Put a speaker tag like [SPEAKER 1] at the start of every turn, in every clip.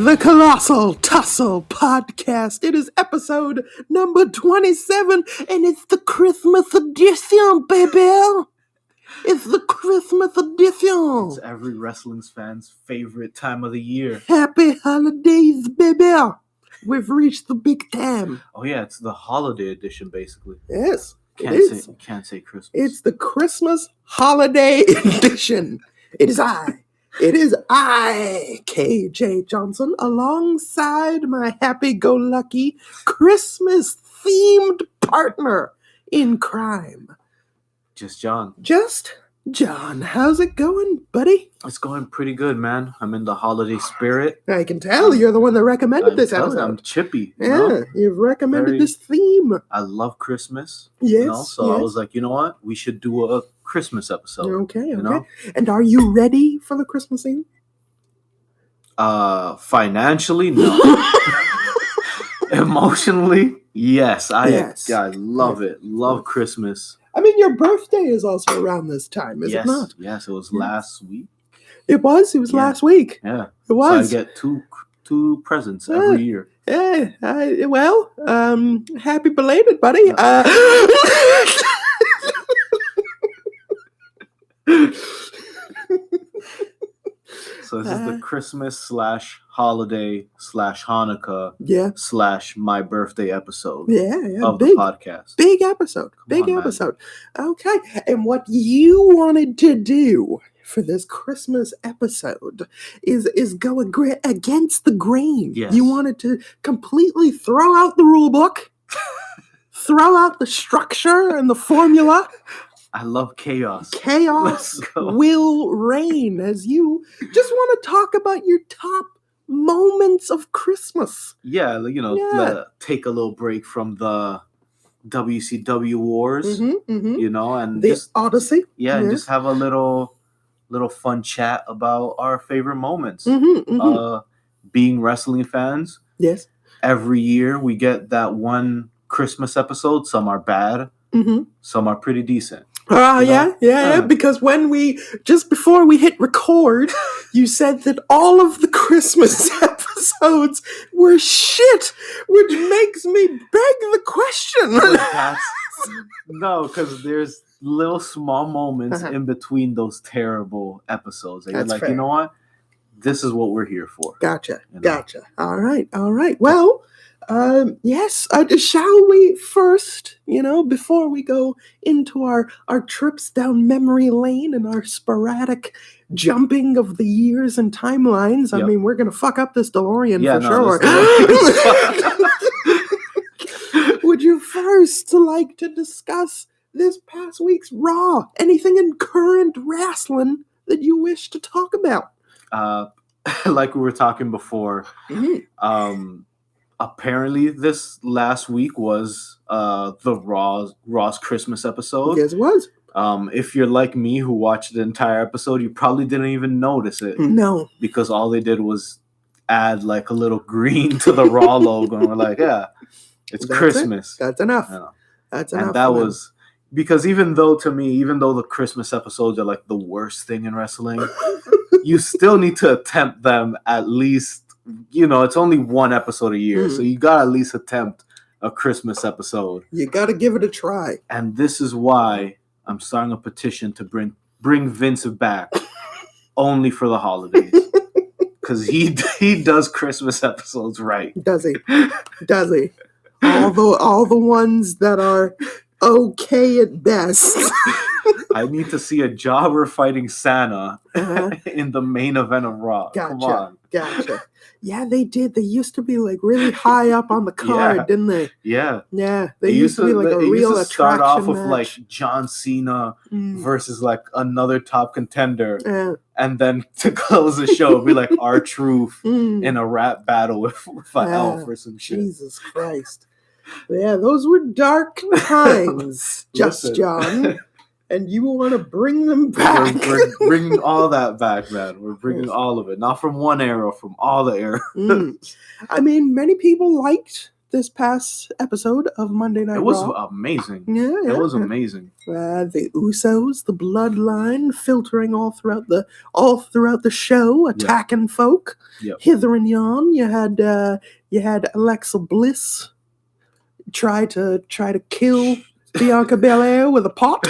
[SPEAKER 1] the Colossal Tussle Podcast. It is episode number 27, and it's the Christmas edition, baby. It's the Christmas edition.
[SPEAKER 2] It's every wrestling fan's favorite time of the year.
[SPEAKER 1] Happy holidays, baby. We've reached the big time.
[SPEAKER 2] Oh yeah, it's the holiday edition, basically.
[SPEAKER 1] Yes, it is.
[SPEAKER 2] Can't say Christmas.
[SPEAKER 1] It's the Christmas holiday edition. It is I, KJ Johnson, alongside my happy-go-lucky Christmas-themed partner in crime.
[SPEAKER 2] Just John.
[SPEAKER 1] Just John. How's it going, buddy?
[SPEAKER 2] It's going pretty good, man. I'm in the holiday spirit.
[SPEAKER 1] I can tell you're the one that recommended this episode.
[SPEAKER 2] I'm chippy.
[SPEAKER 1] Yeah, you've recommended this theme.
[SPEAKER 2] I love Christmas.
[SPEAKER 1] Yes.
[SPEAKER 2] So I was like, you know what? We should do a Christmas episode.
[SPEAKER 1] Okay. And are you ready for the Christmas theme?
[SPEAKER 2] Financially, no. Emotionally, yes. I love it. Love Christmas.
[SPEAKER 1] I mean, your birthday is also around this time, is it not?
[SPEAKER 2] Yes, it was last week.
[SPEAKER 1] It was last week.
[SPEAKER 2] Yeah.
[SPEAKER 1] It was.
[SPEAKER 2] So I get two presents every year.
[SPEAKER 1] Yeah. Happy belated, buddy.
[SPEAKER 2] So this is the Christmas / holiday / Hanukkah / my birthday episode of the podcast.
[SPEAKER 1] Big episode. Big episode. Okay. And what you wanted to do for this Christmas episode is go against the grain.
[SPEAKER 2] Yes.
[SPEAKER 1] You wanted to completely throw out the rule book, throw out the structure and the formula.
[SPEAKER 2] I love chaos.
[SPEAKER 1] Chaos will reign as you just want to talk about your top moments of Christmas.
[SPEAKER 2] Yeah, take a little break from the WCW wars, and
[SPEAKER 1] the Odyssey.
[SPEAKER 2] Yeah, and just have a little fun chat about our favorite moments. Being wrestling fans.
[SPEAKER 1] Yes.
[SPEAKER 2] Every year we get that one Christmas episode. Some are bad. Some are pretty decent.
[SPEAKER 1] Yeah. Because just before we hit record, you said that all of the Christmas episodes were shit, which makes me beg the question.
[SPEAKER 2] No, because there's little small moments in between those terrible episodes. And you're like, fair. You know what? This is what we're here for.
[SPEAKER 1] Gotcha. All right. Well, yes. Shall we first, before we go into our trips down memory lane and our sporadic jumping of the years and timelines? Yep. I mean, we're going to fuck up this DeLorean for sure. Would you first like to discuss this past week's Raw? Anything in current wrestling that you wish to talk about?
[SPEAKER 2] Like we were talking before, apparently this last week was the Raw's Christmas episode.
[SPEAKER 1] Yes, it was.
[SPEAKER 2] If you're like me who watched the entire episode, you probably didn't even notice it.
[SPEAKER 1] No.
[SPEAKER 2] Because all they did was add like a little green to the Raw logo, and we're like, yeah, it's Christmas.
[SPEAKER 1] That's enough. That's enough.
[SPEAKER 2] And that was because even though the Christmas episodes are like the worst thing in wrestling, you still need to attempt them at least. It's only one episode a year, so you gotta at least attempt a Christmas episode.
[SPEAKER 1] You gotta give it a try.
[SPEAKER 2] And this is why I'm starting a petition to bring Vince back only for the holidays. Because he does Christmas episodes right.
[SPEAKER 1] Does he? All the ones that are okay at best.
[SPEAKER 2] I need to see a jobber fighting Santa in the main event of Raw. Come on.
[SPEAKER 1] Gotcha. Yeah, they did. They used to be like really high up on the card, didn't they?
[SPEAKER 2] Yeah.
[SPEAKER 1] Yeah. They used to be like a real attraction
[SPEAKER 2] start off with
[SPEAKER 1] match.
[SPEAKER 2] like John Cena versus like another top contender. And then to close the show, it'd be like R-Truth in a rap battle with an elf or some shit.
[SPEAKER 1] Jesus Christ. Yeah, those were dark times, Just John. And you want to bring them back.
[SPEAKER 2] We're bringing all that back, man. We're bringing all of it. Not from one era, from all the eras.
[SPEAKER 1] I mean, many people liked this past episode of Monday Night
[SPEAKER 2] It was
[SPEAKER 1] Raw.
[SPEAKER 2] amazing.
[SPEAKER 1] Yeah.
[SPEAKER 2] It was amazing.
[SPEAKER 1] The Usos, the Bloodline, filtering all throughout the show, attacking folk,
[SPEAKER 2] Yep.
[SPEAKER 1] hither and yon. You had Alexa Bliss try to kill Bianca Belair with a pot,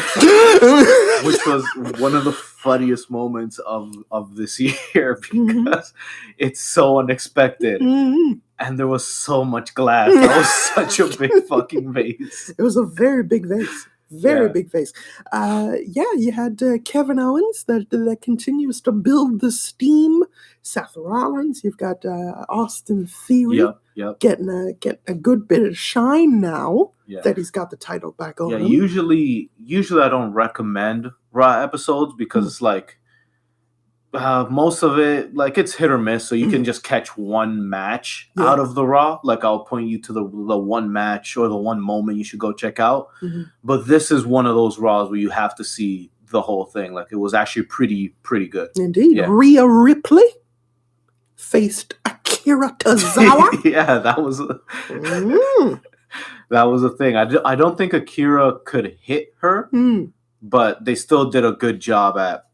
[SPEAKER 2] Which was one of the funniest moments of this year because it's so unexpected.
[SPEAKER 1] Mhm.
[SPEAKER 2] And there was so much glass. That was such a big fucking vase.
[SPEAKER 1] It was a very big vase. Very
[SPEAKER 2] Yeah.
[SPEAKER 1] big vase. You had Kevin Owens that continues to build the steam. Seth Rollins. You've got Austin Theory
[SPEAKER 2] Yep.
[SPEAKER 1] getting a good bit of shine now
[SPEAKER 2] Yeah.
[SPEAKER 1] that he's got the title back on
[SPEAKER 2] Yeah,
[SPEAKER 1] him.
[SPEAKER 2] usually I don't recommend Raw episodes because it's like most of it, like it's hit or miss, so you can just catch one match
[SPEAKER 1] Yeah.
[SPEAKER 2] out of the Raw. Like I'll point you to the one match or the one moment you should go check out.
[SPEAKER 1] Mhm.
[SPEAKER 2] But this is one of those Raws where you have to see the whole thing. Like it was actually pretty good.
[SPEAKER 1] Indeed.
[SPEAKER 2] Yeah.
[SPEAKER 1] Rhea Ripley faced Akira Tozawa.
[SPEAKER 2] Yeah, that was
[SPEAKER 1] Mm.
[SPEAKER 2] that was a thing. I don't think Akira could hit her,
[SPEAKER 1] Mm.
[SPEAKER 2] but they still did a good job at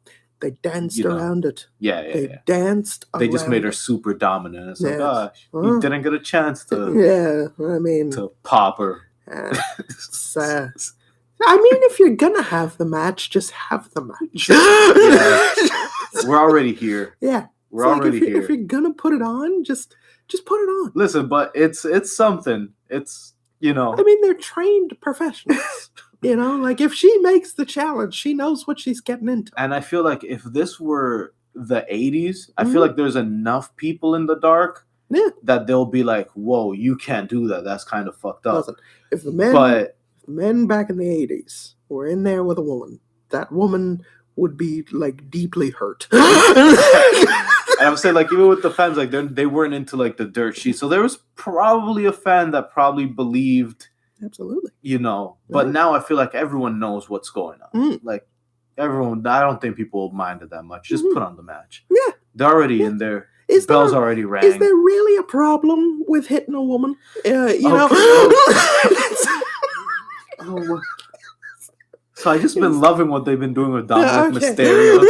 [SPEAKER 1] They danced
[SPEAKER 2] You know,
[SPEAKER 1] around it.
[SPEAKER 2] yeah.
[SPEAKER 1] They danced
[SPEAKER 2] They just
[SPEAKER 1] around
[SPEAKER 2] made her
[SPEAKER 1] it.
[SPEAKER 2] super dominant. It's like,
[SPEAKER 1] Yes.
[SPEAKER 2] gosh,
[SPEAKER 1] Huh.
[SPEAKER 2] you didn't get a chance to
[SPEAKER 1] Yeah, I mean,
[SPEAKER 2] pop her.
[SPEAKER 1] it's, I mean, if you're gonna have the match, just have the match.
[SPEAKER 2] We're already here.
[SPEAKER 1] Yeah,
[SPEAKER 2] We're
[SPEAKER 1] it's like
[SPEAKER 2] already
[SPEAKER 1] if
[SPEAKER 2] here.
[SPEAKER 1] you're gonna put it on, just put it on.
[SPEAKER 2] Listen, but it's something. It's
[SPEAKER 1] I mean, they're trained professionals. Like if she makes the challenge, she knows what she's getting into.
[SPEAKER 2] and I feel like if this were the 80s, I feel like there's enough people in the dark
[SPEAKER 1] Yeah.
[SPEAKER 2] that they'll be like, whoa, you can't do that. That's kind of fucked up.
[SPEAKER 1] Listen, if the men back in the 80s were in there with a woman, that woman would be like deeply hurt.
[SPEAKER 2] And I'm saying, like, even with the fans, like they weren't into like the dirt sheet. So there was probably a fan that probably believed,
[SPEAKER 1] Absolutely.
[SPEAKER 2] But
[SPEAKER 1] Right.
[SPEAKER 2] now I feel like everyone knows what's going on.
[SPEAKER 1] Mm.
[SPEAKER 2] Like everyone, I don't think people minded that much. Just
[SPEAKER 1] Mhm.
[SPEAKER 2] put on the match.
[SPEAKER 1] Yeah.
[SPEAKER 2] They're already
[SPEAKER 1] Yeah.
[SPEAKER 2] in there.
[SPEAKER 1] Is
[SPEAKER 2] Bells
[SPEAKER 1] there,
[SPEAKER 2] already rang.
[SPEAKER 1] is there really a problem with hitting a woman?
[SPEAKER 2] Oh, so I just been loving what they've been doing with Dominic
[SPEAKER 1] Okay.
[SPEAKER 2] Mysterio.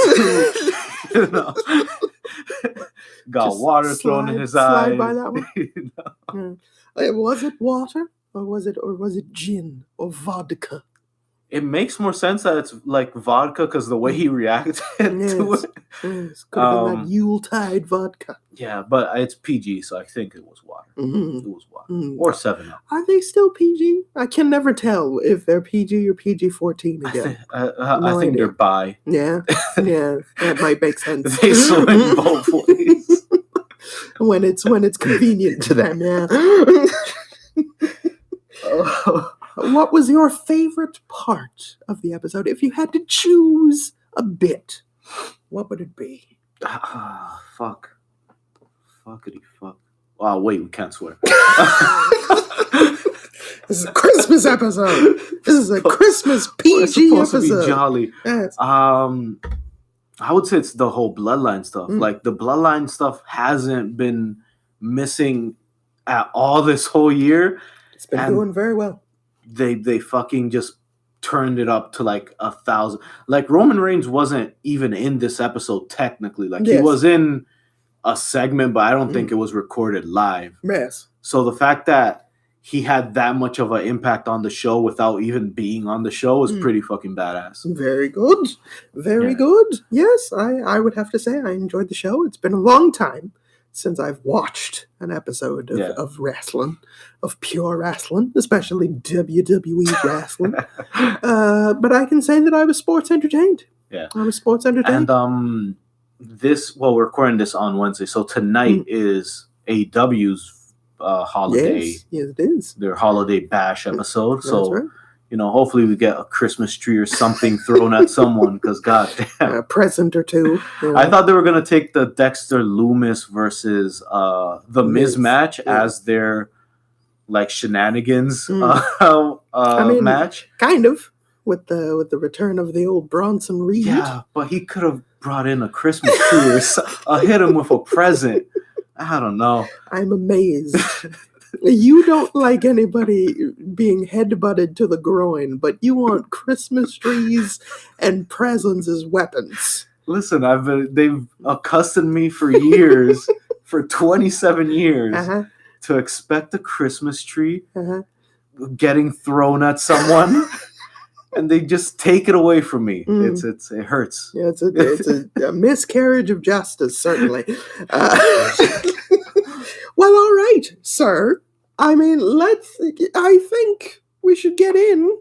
[SPEAKER 2] Got
[SPEAKER 1] Just
[SPEAKER 2] water thrown in his
[SPEAKER 1] slide
[SPEAKER 2] eyes.
[SPEAKER 1] by that one. Was it water or was it gin or vodka?
[SPEAKER 2] It makes more sense that it's like vodka because the way he reacted to
[SPEAKER 1] Yes.
[SPEAKER 2] it.
[SPEAKER 1] Yes, could have been that Yuletide vodka.
[SPEAKER 2] Yeah, but it's PG, so I think it was water.
[SPEAKER 1] Mhm.
[SPEAKER 2] It was water.
[SPEAKER 1] Mm.
[SPEAKER 2] Or 7-Up.
[SPEAKER 1] Are they still PG? I can never tell if they're PG or PG-14 again.
[SPEAKER 2] I think they're bi.
[SPEAKER 1] Yeah, that might make sense.
[SPEAKER 2] They swing both ways.
[SPEAKER 1] when it's convenient to them. Yeah. What was your favorite part of the episode? If you had to choose a bit, what would it be?
[SPEAKER 2] Fuck. Fuckity fuck. Wow, wait, we can't swear.
[SPEAKER 1] This is a Christmas episode. This is a Christmas
[SPEAKER 2] We're
[SPEAKER 1] PG
[SPEAKER 2] supposed to
[SPEAKER 1] episode.
[SPEAKER 2] be jolly.
[SPEAKER 1] Yes.
[SPEAKER 2] I would say it's the whole bloodline stuff.
[SPEAKER 1] Mm.
[SPEAKER 2] Like the bloodline stuff hasn't been missing at all this whole year.
[SPEAKER 1] It's been
[SPEAKER 2] and-
[SPEAKER 1] doing very well.
[SPEAKER 2] They fucking just turned it up to like 1,000. Like Roman Reigns wasn't even in this episode technically. Like he
[SPEAKER 1] Yes.
[SPEAKER 2] was in a segment, but I don't think it was recorded live.
[SPEAKER 1] Yes.
[SPEAKER 2] So the fact that he had that much of an impact on the show without even being on the show is pretty fucking badass.
[SPEAKER 1] Very good. Very
[SPEAKER 2] Yeah.
[SPEAKER 1] good. Yes, I would have to say I enjoyed the show. It's been a long time since I've watched an episode of wrestling, of pure wrestling, especially WWE wrestling. But I can say that I was sports entertained.
[SPEAKER 2] Yeah.
[SPEAKER 1] I was sports entertained.
[SPEAKER 2] And we're recording this on Wednesday, so tonight is AEW's holiday.
[SPEAKER 1] Yes, it is.
[SPEAKER 2] Their holiday bash episode.
[SPEAKER 1] That's
[SPEAKER 2] So
[SPEAKER 1] right.
[SPEAKER 2] hopefully we get a Christmas tree or something thrown at someone because goddamn.
[SPEAKER 1] A present or two.
[SPEAKER 2] I thought they were gonna take the Dexter Loomis versus the Miz
[SPEAKER 1] Miz,
[SPEAKER 2] match
[SPEAKER 1] yeah.
[SPEAKER 2] as their like shenanigans
[SPEAKER 1] mean,
[SPEAKER 2] match.
[SPEAKER 1] kind of with the return of the old Bronson Reed.
[SPEAKER 2] Yeah, but he could have brought in a Christmas tree or hit him with a present. I don't know.
[SPEAKER 1] I'm amazed You don't like anybody being headbutted to the groin, but you want Christmas trees and presents as weapons.
[SPEAKER 2] Listen, they've accustomed me for years, for 27 years,
[SPEAKER 1] Uh-huh.
[SPEAKER 2] to expect a Christmas tree
[SPEAKER 1] Uh-huh.
[SPEAKER 2] getting thrown at someone, and they just take it away from me.
[SPEAKER 1] Mm.
[SPEAKER 2] It hurts.
[SPEAKER 1] Yeah, it's a miscarriage of justice, certainly. Well, all right, sir. I mean, I think we should get in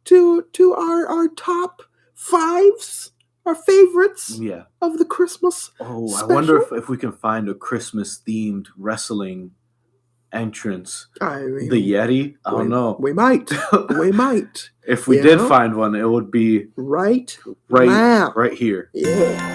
[SPEAKER 1] to our top fives, our favorites
[SPEAKER 2] Yeah.
[SPEAKER 1] of the Christmas.
[SPEAKER 2] Oh,
[SPEAKER 1] special.
[SPEAKER 2] I wonder if we can find a Christmas themed wrestling entrance.
[SPEAKER 1] I mean,
[SPEAKER 2] The Yeti? I don't know.
[SPEAKER 1] We might. We might.
[SPEAKER 2] If we
[SPEAKER 1] You
[SPEAKER 2] did
[SPEAKER 1] know?
[SPEAKER 2] find one, it would be
[SPEAKER 1] Right
[SPEAKER 2] right
[SPEAKER 1] now.
[SPEAKER 2] right here.
[SPEAKER 1] Yeah.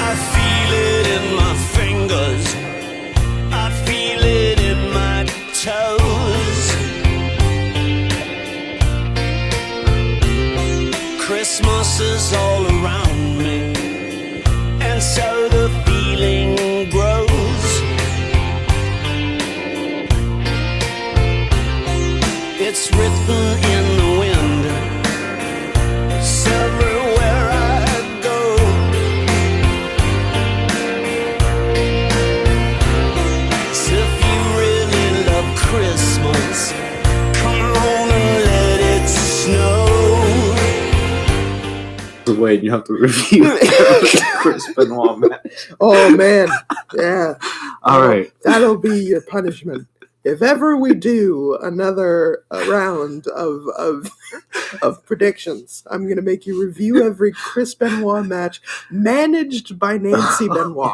[SPEAKER 3] I feel it in my fingers. I feel it in my toes. Christmas is all around me, and so the feeling grows. It's written in the wind. It's everywhere I go. So if you really love Christmas, come on and let it snow.
[SPEAKER 2] Wait, you have to review the Chris Benoit match.
[SPEAKER 1] Oh man. Yeah.
[SPEAKER 2] All right.
[SPEAKER 1] That'll be your punishment. If ever we do another round of predictions, I'm gonna make you review every Chris Benoit match managed by Nancy Benoit.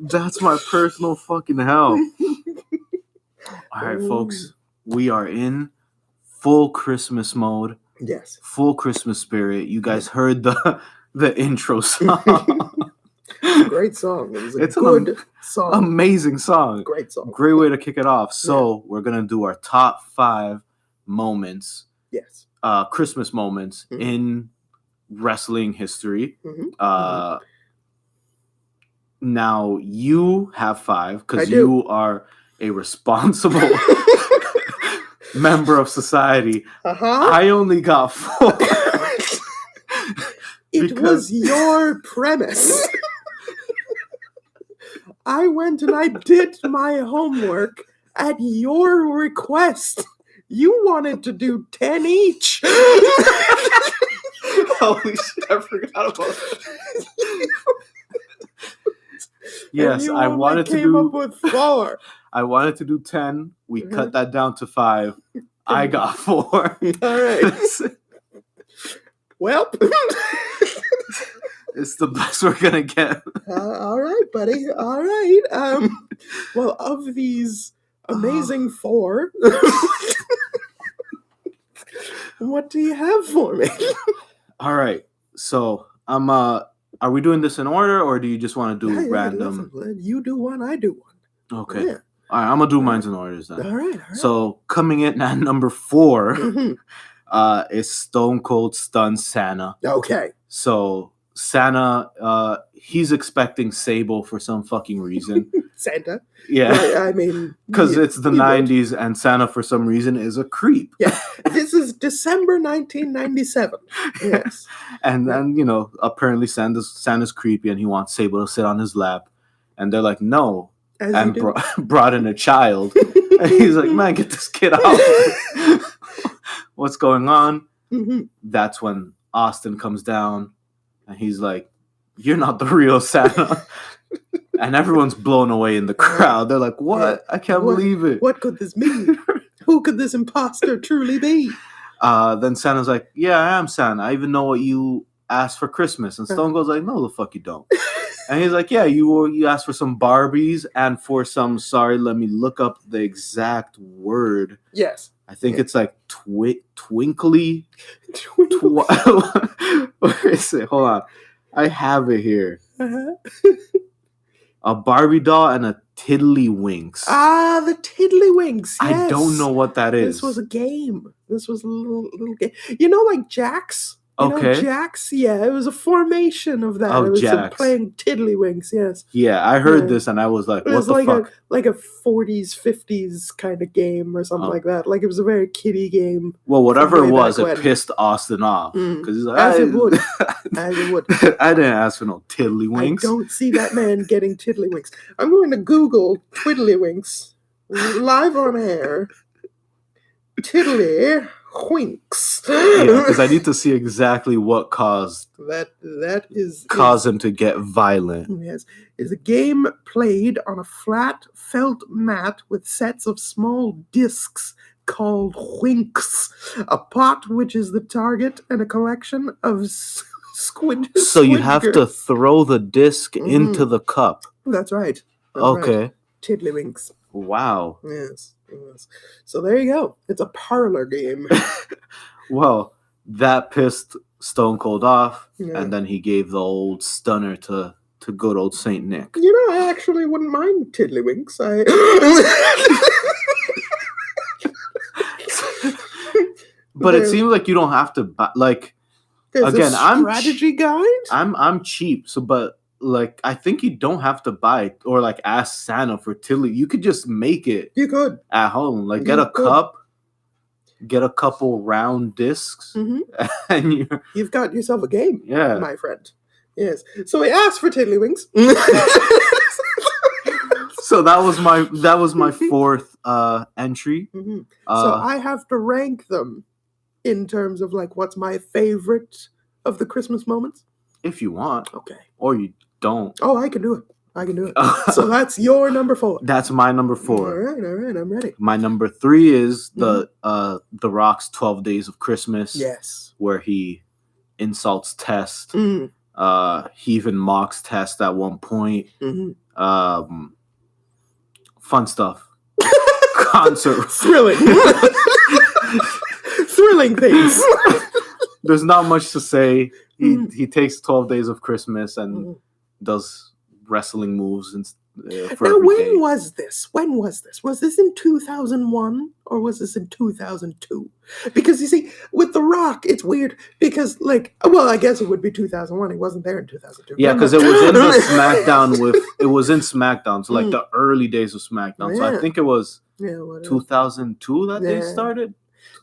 [SPEAKER 2] That's my personal fucking hell. All right,
[SPEAKER 1] Ooh.
[SPEAKER 2] folks. We are in full Christmas mode,
[SPEAKER 1] Yes.
[SPEAKER 2] full Christmas spirit. You guys heard the intro song.
[SPEAKER 1] Great song. It was a
[SPEAKER 2] It's an
[SPEAKER 1] good song.
[SPEAKER 2] Amazing song.
[SPEAKER 1] Great song.
[SPEAKER 2] Great way to kick it off. So we're gonna do our top 5 moments,
[SPEAKER 1] Yes.
[SPEAKER 2] Christmas moments
[SPEAKER 1] Mhm.
[SPEAKER 2] in wrestling history.
[SPEAKER 1] Mhm.
[SPEAKER 2] Now you have 5
[SPEAKER 1] I
[SPEAKER 2] because
[SPEAKER 1] do.
[SPEAKER 2] you are a responsible member of society.
[SPEAKER 1] Uh-huh.
[SPEAKER 2] I only got 4.
[SPEAKER 1] It
[SPEAKER 2] because-
[SPEAKER 1] was your premise. I went and I did my homework at your request. You wanted to do 10 each.
[SPEAKER 2] Holy shit, I forgot about that. Yes,
[SPEAKER 1] And you
[SPEAKER 2] I
[SPEAKER 1] only
[SPEAKER 2] wanted to
[SPEAKER 1] came up
[SPEAKER 2] do
[SPEAKER 1] with 4.
[SPEAKER 2] I wanted to do 10. We
[SPEAKER 1] Mhm.
[SPEAKER 2] cut that down to 5. I got 4.
[SPEAKER 1] All right. Well,
[SPEAKER 2] It's the best we're gonna get.
[SPEAKER 1] all right, buddy. All right. Well, of these amazing 4, what do you have for me?
[SPEAKER 2] All right. So I'm are we doing this in order or do you just want to do
[SPEAKER 1] Yeah,
[SPEAKER 2] random?
[SPEAKER 1] listen, you do one, I do one.
[SPEAKER 2] Okay.
[SPEAKER 1] Yeah.
[SPEAKER 2] All right, I'm gonna do mine in orders then.
[SPEAKER 1] All right.
[SPEAKER 2] So coming in at number 4
[SPEAKER 1] Mhm.
[SPEAKER 2] is Stone Cold Stun Santa.
[SPEAKER 1] Okay.
[SPEAKER 2] So Santa, he's expecting Sable for some fucking reason.
[SPEAKER 1] Santa.
[SPEAKER 2] Yeah.
[SPEAKER 1] I mean,
[SPEAKER 2] Because
[SPEAKER 1] yeah,
[SPEAKER 2] it's the
[SPEAKER 1] he would.
[SPEAKER 2] 90s and Santa for some reason is a creep.
[SPEAKER 1] Yeah. This is December 1997. Yes.
[SPEAKER 2] And then, you know, apparently Santa's creepy and he wants Sable to sit on his lap. And they're like, no.
[SPEAKER 1] As
[SPEAKER 2] And
[SPEAKER 1] you do.
[SPEAKER 2] brought in a child. And he's like, man, get this kid out. What's going on?
[SPEAKER 1] Mhm.
[SPEAKER 2] That's when Austin comes down and he's like, you're not the real Santa. And everyone's blown away in the crowd. They're like, what? I can't
[SPEAKER 1] What-
[SPEAKER 2] believe it.
[SPEAKER 1] What could this mean? Who could this imposter truly be?
[SPEAKER 2] Then Santa's like, yeah, I am Santa. I even know what you asked for Christmas. And Stone Cold's like, no, the fuck you don't. And he's like, yeah, you asked for some Barbies and for some, sorry, let me look up the exact word.
[SPEAKER 1] Yes.
[SPEAKER 2] I think it's like twinkly.
[SPEAKER 1] Uh-huh.
[SPEAKER 2] Where is it? Hold on. I have it here. A Barbie doll and a Tiddlywinks.
[SPEAKER 1] Ah, the Tiddlywinks. Yes.
[SPEAKER 2] I don't know what that is.
[SPEAKER 1] This was a game. This was a little game. You know, like Jax? You know,
[SPEAKER 2] Okay.
[SPEAKER 1] Jax, yeah, it was a formation of that.
[SPEAKER 2] Of
[SPEAKER 1] it was
[SPEAKER 2] Jax.
[SPEAKER 1] playing Tiddlywinks, yes.
[SPEAKER 2] Yeah, I heard
[SPEAKER 1] Yeah.
[SPEAKER 2] this and I was like,
[SPEAKER 1] It
[SPEAKER 2] what
[SPEAKER 1] was
[SPEAKER 2] the
[SPEAKER 1] like
[SPEAKER 2] fuck?
[SPEAKER 1] a 40s, 50s kind of game or something
[SPEAKER 2] Oh.
[SPEAKER 1] like that. Like it was a very kiddie game.
[SPEAKER 2] Well, whatever
[SPEAKER 1] way
[SPEAKER 2] it was,
[SPEAKER 1] back
[SPEAKER 2] it
[SPEAKER 1] when.
[SPEAKER 2] pissed Austin off.
[SPEAKER 1] Mm.
[SPEAKER 2] Because he's like,
[SPEAKER 1] As it would. As it would.
[SPEAKER 2] I didn't ask for no
[SPEAKER 1] I
[SPEAKER 2] Tiddlywinks.
[SPEAKER 1] don't see that man getting Tiddlywinks. I'm going to Google Twiddlywinks live on air. Tiddlywinks.
[SPEAKER 2] Yeah, because I need to see exactly what caused
[SPEAKER 1] that is
[SPEAKER 2] him to get violent.
[SPEAKER 1] Yes, is a game played on a flat felt mat with sets of small discs called winks. A pot, which is the target, and a collection of squid.
[SPEAKER 2] So you have to throw the disc
[SPEAKER 1] Mhm.
[SPEAKER 2] into the cup.
[SPEAKER 1] That's right. That's
[SPEAKER 2] Okay.
[SPEAKER 1] right. Tiddlywinks.
[SPEAKER 2] Wow.
[SPEAKER 1] Yes. Yes. So there you go. It's a parlor game.
[SPEAKER 2] Well, that pissed Stone Cold off,
[SPEAKER 1] Yeah.
[SPEAKER 2] and then he gave the old stunner to good old Saint Nick.
[SPEAKER 1] You know, I actually wouldn't mind Tiddlywinks.
[SPEAKER 2] But it
[SPEAKER 1] There-
[SPEAKER 2] seems like you don't have to buy. Like
[SPEAKER 1] There's
[SPEAKER 2] Again,
[SPEAKER 1] a
[SPEAKER 2] I'm
[SPEAKER 1] strategy guide.
[SPEAKER 2] I'm cheap, so but like I think you don't have to buy or like ask Santa for Tilly. You could just make it
[SPEAKER 1] You could.
[SPEAKER 2] at home. Like get
[SPEAKER 1] You
[SPEAKER 2] a
[SPEAKER 1] could.
[SPEAKER 2] cup, get a couple round discs,
[SPEAKER 1] Hmm.
[SPEAKER 2] and you
[SPEAKER 1] You've got yourself a game,
[SPEAKER 2] yeah.
[SPEAKER 1] my friend. Yes. So he asked for Tiddlywinks.
[SPEAKER 2] So that was my fourth entry.
[SPEAKER 1] Mhm. So
[SPEAKER 2] Uh,
[SPEAKER 1] I have to rank them in terms of like what's my favorite of the Christmas moments.
[SPEAKER 2] if you want,
[SPEAKER 1] Okay.
[SPEAKER 2] or you don't.
[SPEAKER 1] Oh, I can do it. I can do it. So that's your number 4.
[SPEAKER 2] That's my number
[SPEAKER 1] All
[SPEAKER 2] 4.
[SPEAKER 1] right, I'm ready.
[SPEAKER 2] My number 3 is
[SPEAKER 1] Mm-hmm.
[SPEAKER 2] the Rock's 12 Days of Christmas,
[SPEAKER 1] Yes.
[SPEAKER 2] where he insults Test.
[SPEAKER 1] Mm.
[SPEAKER 2] He even mocks Test at one point.
[SPEAKER 1] Hmm.
[SPEAKER 2] Fun stuff. Concert.
[SPEAKER 1] Thrilling. Thrilling things.
[SPEAKER 2] There's not much to say.
[SPEAKER 1] Mhm.
[SPEAKER 2] He takes 12 Days of Christmas and
[SPEAKER 1] Mhm.
[SPEAKER 2] does wrestling moves and for
[SPEAKER 1] Now,
[SPEAKER 2] every
[SPEAKER 1] when
[SPEAKER 2] day.
[SPEAKER 1] was this? When was this? Was this in 2001 or was this in 2002? Because you see, with The Rock, it's weird because, like, well, I guess it would be 2001. He wasn't there in 2002.
[SPEAKER 2] Yeah, because it was in the SmackDown it was in SmackDown, so like the early days of SmackDown. So I
[SPEAKER 1] Yeah.
[SPEAKER 2] think it was
[SPEAKER 1] Yeah, whatever.
[SPEAKER 2] 2002 that they
[SPEAKER 1] Yeah.
[SPEAKER 2] started.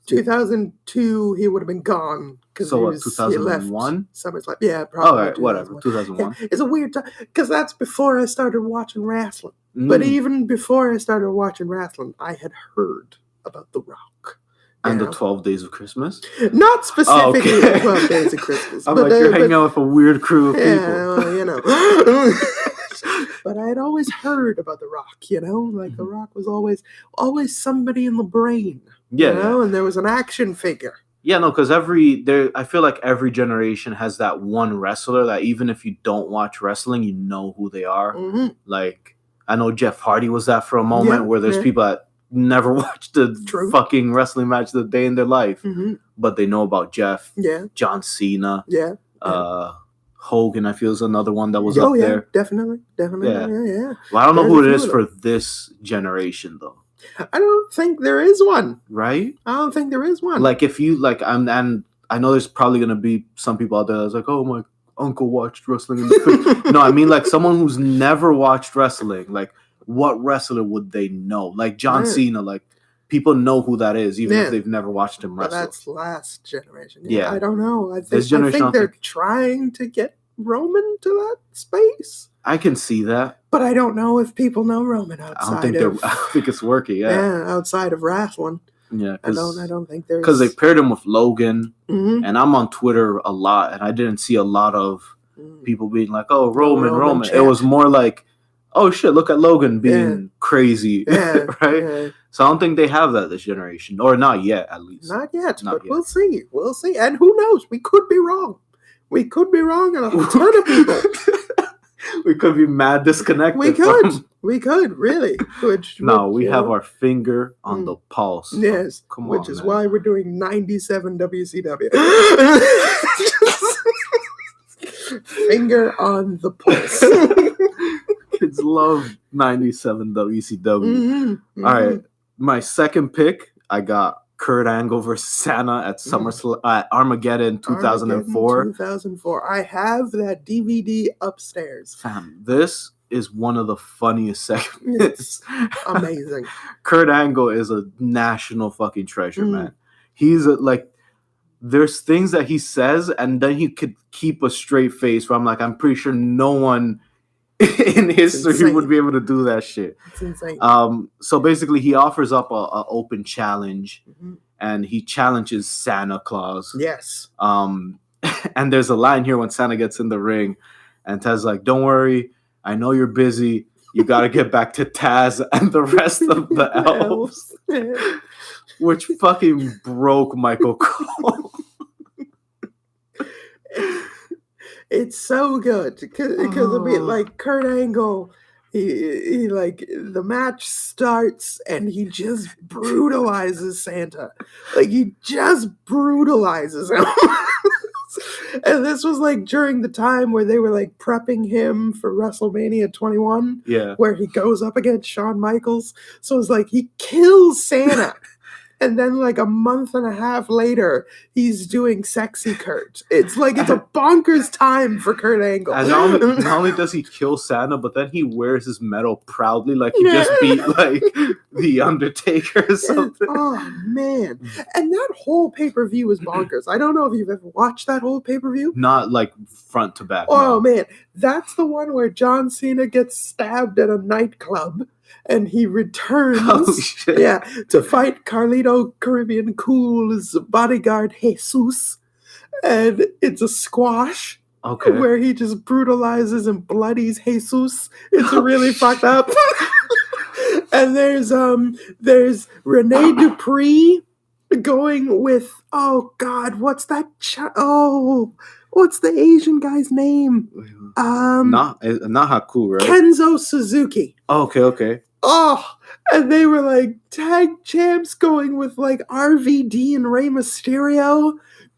[SPEAKER 1] 2002, he would have been gone because
[SPEAKER 2] So what,
[SPEAKER 1] he
[SPEAKER 2] 2001?
[SPEAKER 1] left SummerSlam. Yeah,
[SPEAKER 2] All
[SPEAKER 1] probably.
[SPEAKER 2] right, whatever. 2001.
[SPEAKER 1] Yeah, it's a weird time because that's before I started watching wrestling. But
[SPEAKER 2] Mm.
[SPEAKER 1] even before I started watching wrestling, I had heard about The Rock.
[SPEAKER 2] And
[SPEAKER 1] you
[SPEAKER 2] the
[SPEAKER 1] know?
[SPEAKER 2] 12 Days of Christmas.
[SPEAKER 1] Not specifically
[SPEAKER 2] okay.
[SPEAKER 1] the 12 Days of Christmas.
[SPEAKER 2] I'm
[SPEAKER 1] but,
[SPEAKER 2] like, you're hanging out with a weird crew of people.
[SPEAKER 1] yeah, well, you know. But I had always heard about The Rock, you know? Like, The Rock was always somebody in the brain.
[SPEAKER 2] Yeah,
[SPEAKER 1] You know? And there was an action figure.
[SPEAKER 2] yeah, no, because I feel like every generation has that one wrestler that even if you don't watch wrestling, you know who they are.
[SPEAKER 1] Mhm.
[SPEAKER 2] Like, I know Jeff Hardy was that for a moment,
[SPEAKER 1] Yeah,
[SPEAKER 2] where there's
[SPEAKER 1] yeah.
[SPEAKER 2] people that never watched a
[SPEAKER 1] True.
[SPEAKER 2] fucking wrestling match the day in their life,
[SPEAKER 1] Mhm.
[SPEAKER 2] but they know about Jeff,
[SPEAKER 1] Yeah,
[SPEAKER 2] John Cena,
[SPEAKER 1] yeah.
[SPEAKER 2] Hogan. I feel is another one that was
[SPEAKER 1] Oh,
[SPEAKER 2] up
[SPEAKER 1] yeah,
[SPEAKER 2] there.
[SPEAKER 1] definitely.
[SPEAKER 2] Yeah.
[SPEAKER 1] Yeah.
[SPEAKER 2] Well, I don't know
[SPEAKER 1] There's
[SPEAKER 2] who
[SPEAKER 1] a
[SPEAKER 2] it
[SPEAKER 1] few
[SPEAKER 2] is
[SPEAKER 1] of
[SPEAKER 2] for this generation though,
[SPEAKER 1] I don't think there is one.
[SPEAKER 2] right?
[SPEAKER 1] I don't think there is one.
[SPEAKER 2] Like if you like, and I know there's probably gonna be some people out there that's like, oh, my uncle watched wrestling in the 50s. No, I mean like someone who's never watched wrestling. Like, what wrestler would they know? Like John
[SPEAKER 1] Yeah.
[SPEAKER 2] Cena. Like, people know who that is, even
[SPEAKER 1] Yeah.
[SPEAKER 2] if they've never watched him
[SPEAKER 1] But
[SPEAKER 2] wrestle.
[SPEAKER 1] that's last generation.
[SPEAKER 2] Yeah.
[SPEAKER 1] I don't know. I
[SPEAKER 2] This generation, I
[SPEAKER 1] think
[SPEAKER 2] don't
[SPEAKER 1] they're trying to get Roman to that space.
[SPEAKER 2] I can see that.
[SPEAKER 1] But I don't know if people know Roman
[SPEAKER 2] I don't
[SPEAKER 1] outside
[SPEAKER 2] think they're.
[SPEAKER 1] of
[SPEAKER 2] I don't think it's working. Yeah,
[SPEAKER 1] outside of wrestling.
[SPEAKER 2] yeah.
[SPEAKER 1] I don't think there's
[SPEAKER 2] Because they paired him with Logan,
[SPEAKER 1] Mhm.
[SPEAKER 2] and I'm on Twitter a lot, and I didn't see a lot of
[SPEAKER 1] Mhm.
[SPEAKER 2] people being like, "Oh, Roman."
[SPEAKER 1] Roman
[SPEAKER 2] It
[SPEAKER 1] chant.
[SPEAKER 2] was more like, "Oh shit, look at Logan being crazy,"
[SPEAKER 1] Yeah,
[SPEAKER 2] right?
[SPEAKER 1] yeah.
[SPEAKER 2] So I don't think they have that this generation, or not yet, at least.
[SPEAKER 1] Not yet,
[SPEAKER 2] Not
[SPEAKER 1] but
[SPEAKER 2] yet.
[SPEAKER 1] we'll see. We'll see. And who knows? We could be wrong. We could be wrong on a ton of people.
[SPEAKER 2] We could be mad disconnected.
[SPEAKER 1] We could.
[SPEAKER 2] from-
[SPEAKER 1] We could, really.
[SPEAKER 2] No, we
[SPEAKER 1] you
[SPEAKER 2] have
[SPEAKER 1] know,
[SPEAKER 2] our finger on
[SPEAKER 1] Mm.
[SPEAKER 2] the pulse.
[SPEAKER 1] Yes,
[SPEAKER 2] Come
[SPEAKER 1] which
[SPEAKER 2] on,
[SPEAKER 1] is
[SPEAKER 2] man.
[SPEAKER 1] why we're doing 97 WCW. Finger on the pulse.
[SPEAKER 2] Kids kids love 97 WCW.
[SPEAKER 1] Mhm,
[SPEAKER 2] All right,
[SPEAKER 1] mhm.
[SPEAKER 2] my second pick, I got Kurt Angle versus Santa at Armageddon 2004.
[SPEAKER 1] Armageddon 2004. I have that DVD upstairs.
[SPEAKER 2] Fam, this is one of the funniest segments.
[SPEAKER 1] It's amazing.
[SPEAKER 2] Kurt Angle is a national fucking treasure,
[SPEAKER 1] Mm.
[SPEAKER 2] man. He's like, there's things that he says, and then he could keep a straight face. Where I'm like, I'm pretty sure no one in history
[SPEAKER 1] insane.
[SPEAKER 2] would be able to do that shit.
[SPEAKER 1] It's insane.
[SPEAKER 2] So basically, he offers up a open challenge,
[SPEAKER 1] Mhm.
[SPEAKER 2] and he challenges Santa Claus.
[SPEAKER 1] Yes.
[SPEAKER 2] And there's a line here when Santa gets in the ring, and Taz's like, "Don't worry, I know you're busy. You got to get back to Taz and the rest of the elves," which fucking broke Michael Cole.
[SPEAKER 1] It's so good because I mean,
[SPEAKER 2] Oh.
[SPEAKER 1] like Kurt Angle, he like the match starts and he just brutalizes Santa, like he just brutalizes him. And this was like during the time where they were like prepping him for WrestleMania 21,
[SPEAKER 2] Yeah.
[SPEAKER 1] where he goes up against Shawn Michaels. So it's like he kills Santa. And then, like a month and a half later, he's doing Sexy Kurt. It's like it's a bonkers time for Kurt Angle.
[SPEAKER 2] And not only does he kill Santa, but then he wears his medal proudly, like he just beat like the Undertaker or something.
[SPEAKER 1] Oh man! And that whole pay-per-view was bonkers. I don't know if you've ever watched that whole pay-per-view.
[SPEAKER 2] Not like front to back.
[SPEAKER 1] Oh
[SPEAKER 2] no.
[SPEAKER 1] man, that's the one where John Cena gets stabbed at a nightclub, and he returns.
[SPEAKER 2] Oh shit!
[SPEAKER 1] Yeah, to fight Carlito Caribbean Cool's bodyguard Jesus, and it's a squash
[SPEAKER 2] Okay.
[SPEAKER 1] where he just brutalizes and bloodies Jesus. It's really fucked up. And there's Rene Dupree going with, oh god, what's that? What's the Asian guy's name?
[SPEAKER 2] Not Haku, right?
[SPEAKER 1] Kenzo Suzuki.
[SPEAKER 2] Oh, okay.
[SPEAKER 1] Oh, and they were like tag champs going with like RVD and Rey Mysterio.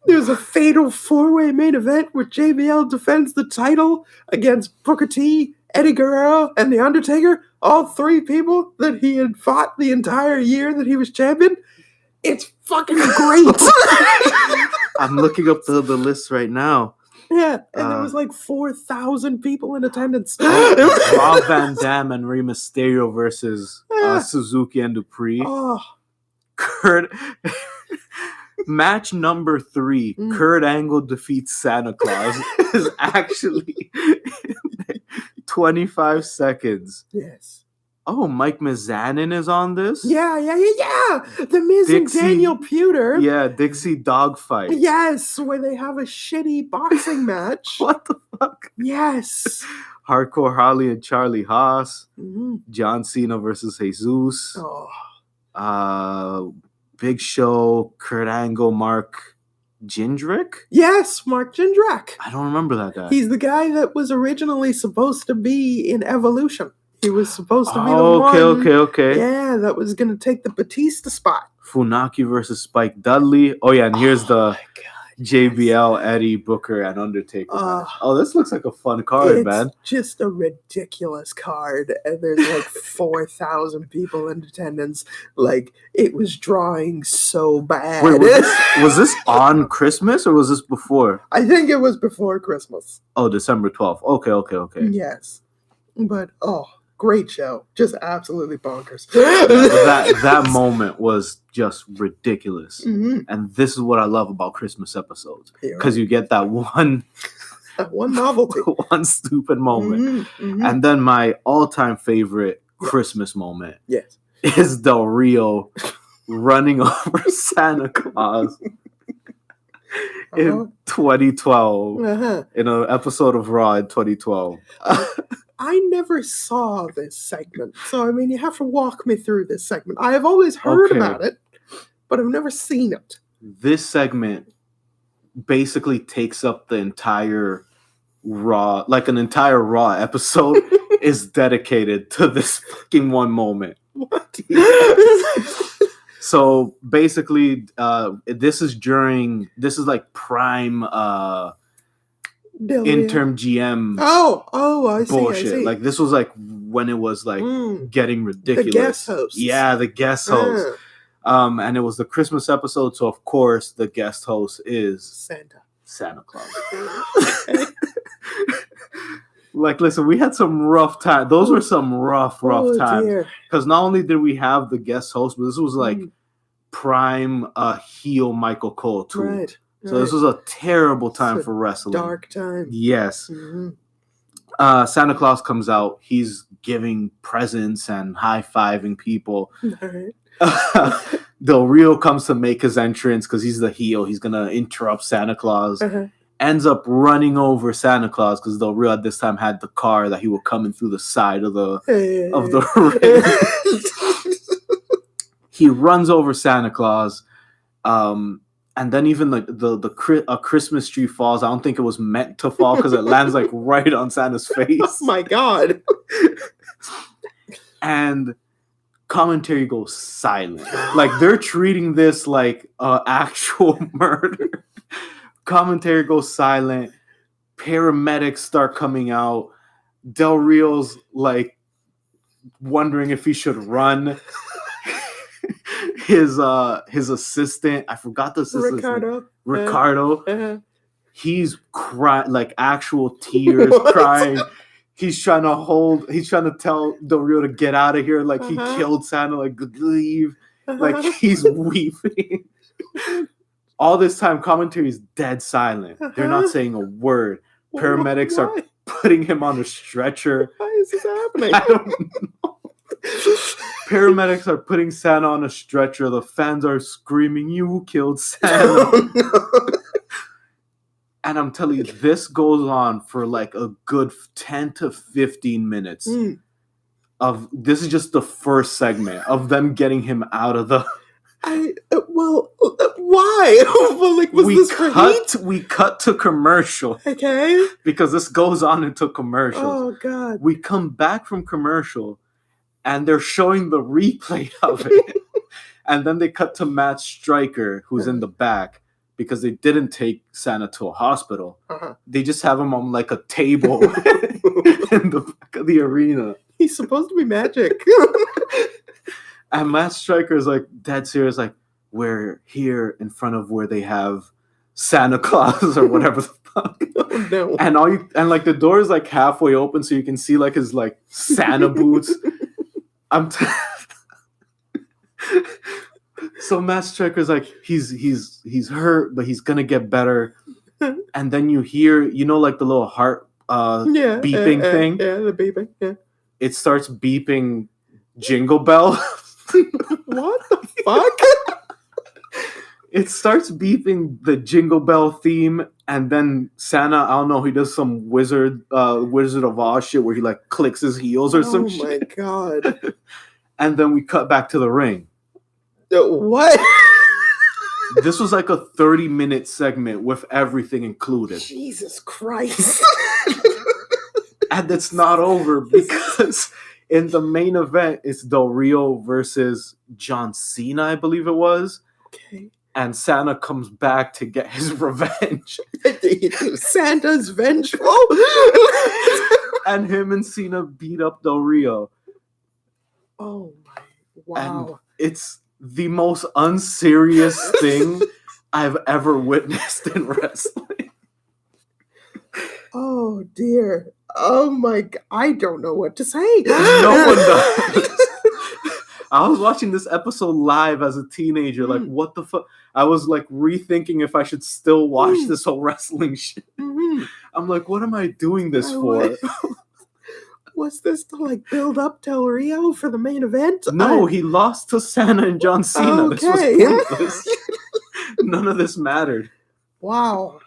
[SPEAKER 1] There's a fatal four-way main event where JBL defends the title against Booker T, Eddie Guerrero, and The Undertaker. All three people that he had fought the entire year that he was champion. It's fucking great.
[SPEAKER 2] I'm looking up the list right now.
[SPEAKER 1] Yeah, and there was like 4,000 people in attendance.
[SPEAKER 2] Rob Van Dam and Rey Mysterio versus Suzuki and Dupree.
[SPEAKER 1] Oh,
[SPEAKER 2] Kurt. Match number 3, Kurt Angle defeats Santa Claus, is actually 25 seconds.
[SPEAKER 1] yes.
[SPEAKER 2] Oh, Mike Mizanin is on this?
[SPEAKER 1] Yeah. The Miz
[SPEAKER 2] Dixie-
[SPEAKER 1] and Daniel Pewter.
[SPEAKER 2] Yeah, Dixie Dogfight.
[SPEAKER 1] Yes, where they have a shitty boxing match.
[SPEAKER 2] What the fuck?
[SPEAKER 1] Yes.
[SPEAKER 2] Hardcore Holly and Charlie Haas.
[SPEAKER 1] Mhm.
[SPEAKER 2] John Cena versus Jesus.
[SPEAKER 1] Oh.
[SPEAKER 2] Big Show, Kurt Angle, Mark Jindrak?
[SPEAKER 1] Yes, Mark Jindrak.
[SPEAKER 2] I don't remember that guy.
[SPEAKER 1] He's the guy that was originally supposed to be in Evolution. He was supposed to be the
[SPEAKER 2] okay.
[SPEAKER 1] Yeah, that was going to take the Batista spot.
[SPEAKER 2] Funaki versus Spike Dudley. Oh yeah, and here's the
[SPEAKER 1] my God.
[SPEAKER 2] JBL, Eddie, Booker, and Undertaker. match. Oh, this looks like a fun card,
[SPEAKER 1] It's
[SPEAKER 2] man.
[SPEAKER 1] just a ridiculous card, and there's like 4,000 people in attendance. Like, it was drawing so bad.
[SPEAKER 2] Wait, was this on Christmas or was this before?
[SPEAKER 1] I think it was before Christmas.
[SPEAKER 2] Oh, December 12th. Okay.
[SPEAKER 1] Yes. But, great show. Just absolutely bonkers.
[SPEAKER 2] that moment was just ridiculous.
[SPEAKER 1] Mhm.
[SPEAKER 2] And this is what I love about Christmas episodes.
[SPEAKER 1] Yeah.
[SPEAKER 2] Because you get that one
[SPEAKER 1] novelty.
[SPEAKER 2] one stupid moment.
[SPEAKER 1] Mhm, mhm.
[SPEAKER 2] And then my all-time favorite Christmas moment
[SPEAKER 1] Yes.
[SPEAKER 2] is Del Rio running over Santa Claus in 2012
[SPEAKER 1] Uh-huh.
[SPEAKER 2] in an episode of Raw in 2012.
[SPEAKER 1] I never saw this segment. So, I mean, you have to walk me through this segment. I have always heard
[SPEAKER 2] Okay.
[SPEAKER 1] about it, but I've never seen it.
[SPEAKER 2] This segment basically takes up the entire Raw, like an entire Raw episode is dedicated to this fucking one moment.
[SPEAKER 1] What?
[SPEAKER 2] So basically, this is like prime
[SPEAKER 1] Del Rio.
[SPEAKER 2] interim GM
[SPEAKER 1] Oh, I see.
[SPEAKER 2] bullshit.
[SPEAKER 1] I see.
[SPEAKER 2] Like this was like when it was like
[SPEAKER 1] Mm.
[SPEAKER 2] getting ridiculous.
[SPEAKER 1] guest hosts.
[SPEAKER 2] Yeah, the guest host.
[SPEAKER 1] Ah,
[SPEAKER 2] And it was the Christmas episode, so of course the guest host is
[SPEAKER 1] Santa.
[SPEAKER 2] Claus. Like, listen, we had some rough time. Those were some rough times.
[SPEAKER 1] Dear.
[SPEAKER 2] Because not only did we have the guest host, but this was like
[SPEAKER 1] Mm.
[SPEAKER 2] prime heel Michael Cole too.
[SPEAKER 1] Right.
[SPEAKER 2] So this was a terrible time
[SPEAKER 1] It's a
[SPEAKER 2] for wrestling.
[SPEAKER 1] dark time.
[SPEAKER 2] Yes.
[SPEAKER 1] Mhm.
[SPEAKER 2] Santa Claus comes out. He's giving presents and high-fiving people.
[SPEAKER 1] All right.
[SPEAKER 2] Del Rio comes to make his entrance because he's the heel. He's going to interrupt Santa Claus.
[SPEAKER 1] Uh-huh.
[SPEAKER 2] Ends up running over Santa Claus because Del Rio at this time had the car that he was coming through the side of the ring. He runs over Santa Claus. And then even a Christmas tree falls. I don't think it was meant to fall because it lands like right on Santa's face.
[SPEAKER 1] Oh my God.
[SPEAKER 2] And commentary goes silent. Like they're treating this like actual murder. Commentary goes silent. Paramedics start coming out. Del Rio's like wondering if he should run. His assistant, I forgot the assistant. Ricardo.
[SPEAKER 1] Uh-huh.
[SPEAKER 2] He's crying, like actual tears, crying. He's trying to tell Del Rio to get out of here. Like he killed Santa, like leave. Like he's weeping. All this time, commentary is dead silent. They're not saying a word. Paramedics are putting him on a stretcher.
[SPEAKER 1] Why is this happening?
[SPEAKER 2] I don't know. Paramedics are putting Santa on a stretcher. The fans are screaming, "You killed Santa!"
[SPEAKER 1] Oh, no.
[SPEAKER 2] And I'm telling you, this goes on for like a good 10 to 15 minutes.
[SPEAKER 1] Mm.
[SPEAKER 2] This is just the first segment of them getting him out of the.
[SPEAKER 1] Why? Well, like, was this for heat?
[SPEAKER 2] We cut to commercial
[SPEAKER 1] Okay.
[SPEAKER 2] because this goes on into commercials.
[SPEAKER 1] Oh God.
[SPEAKER 2] We come back from commercial, and they're showing the replay of it, and then they cut to Matt Stryker, who's in the back, because they didn't take Santa to a hospital.
[SPEAKER 1] Uh-huh.
[SPEAKER 2] They just have him on like a table in the back of the arena.
[SPEAKER 1] He's supposed to be magic.
[SPEAKER 2] And Matt Stryker is like dead serious, like, we're here in front of where they have Santa Claus or whatever the fuck.
[SPEAKER 1] Oh no.
[SPEAKER 2] And like the door is like halfway open so you can see like his like Santa boots. So Matt Stryker's like he's hurt, but he's gonna get better. And then you hear, like the little heart beeping thing.
[SPEAKER 1] Yeah, the beeping. Yeah.
[SPEAKER 2] It starts beeping Jingle Bell.
[SPEAKER 1] What the fuck?
[SPEAKER 2] It starts beeping the Jingle Bell theme, and then Santa, I don't know, he does some Wizard of Oz shit where he like clicks his heels or some shit.
[SPEAKER 1] Oh my God.
[SPEAKER 2] And then we cut back to the ring.
[SPEAKER 1] What?
[SPEAKER 2] This was like a 30-minute segment with everything included.
[SPEAKER 1] Jesus Christ.
[SPEAKER 2] And it's not over because in the main event, it's Del Rio versus John Cena, I believe it was.
[SPEAKER 1] Okay.
[SPEAKER 2] And Santa comes back to get his revenge.
[SPEAKER 1] Santa's vengeful.
[SPEAKER 2] And him and Cena beat up Del Rio.
[SPEAKER 1] Oh my, wow.
[SPEAKER 2] And it's the most unserious thing I've ever witnessed in wrestling.
[SPEAKER 1] Oh dear. Oh my God. I don't know what to say.
[SPEAKER 2] No one does. I was watching this episode live as a teenager. Like, what the fuck? I was like rethinking if I should still watch this whole wrestling shit.
[SPEAKER 1] Mm-hmm.
[SPEAKER 2] I'm like, what am I doing this for?
[SPEAKER 1] Was this to like build up Del Rio for the main event?
[SPEAKER 2] No, he lost to Santa and John Cena.
[SPEAKER 1] Okay.
[SPEAKER 2] This was pointless. None of this mattered.
[SPEAKER 1] Wow.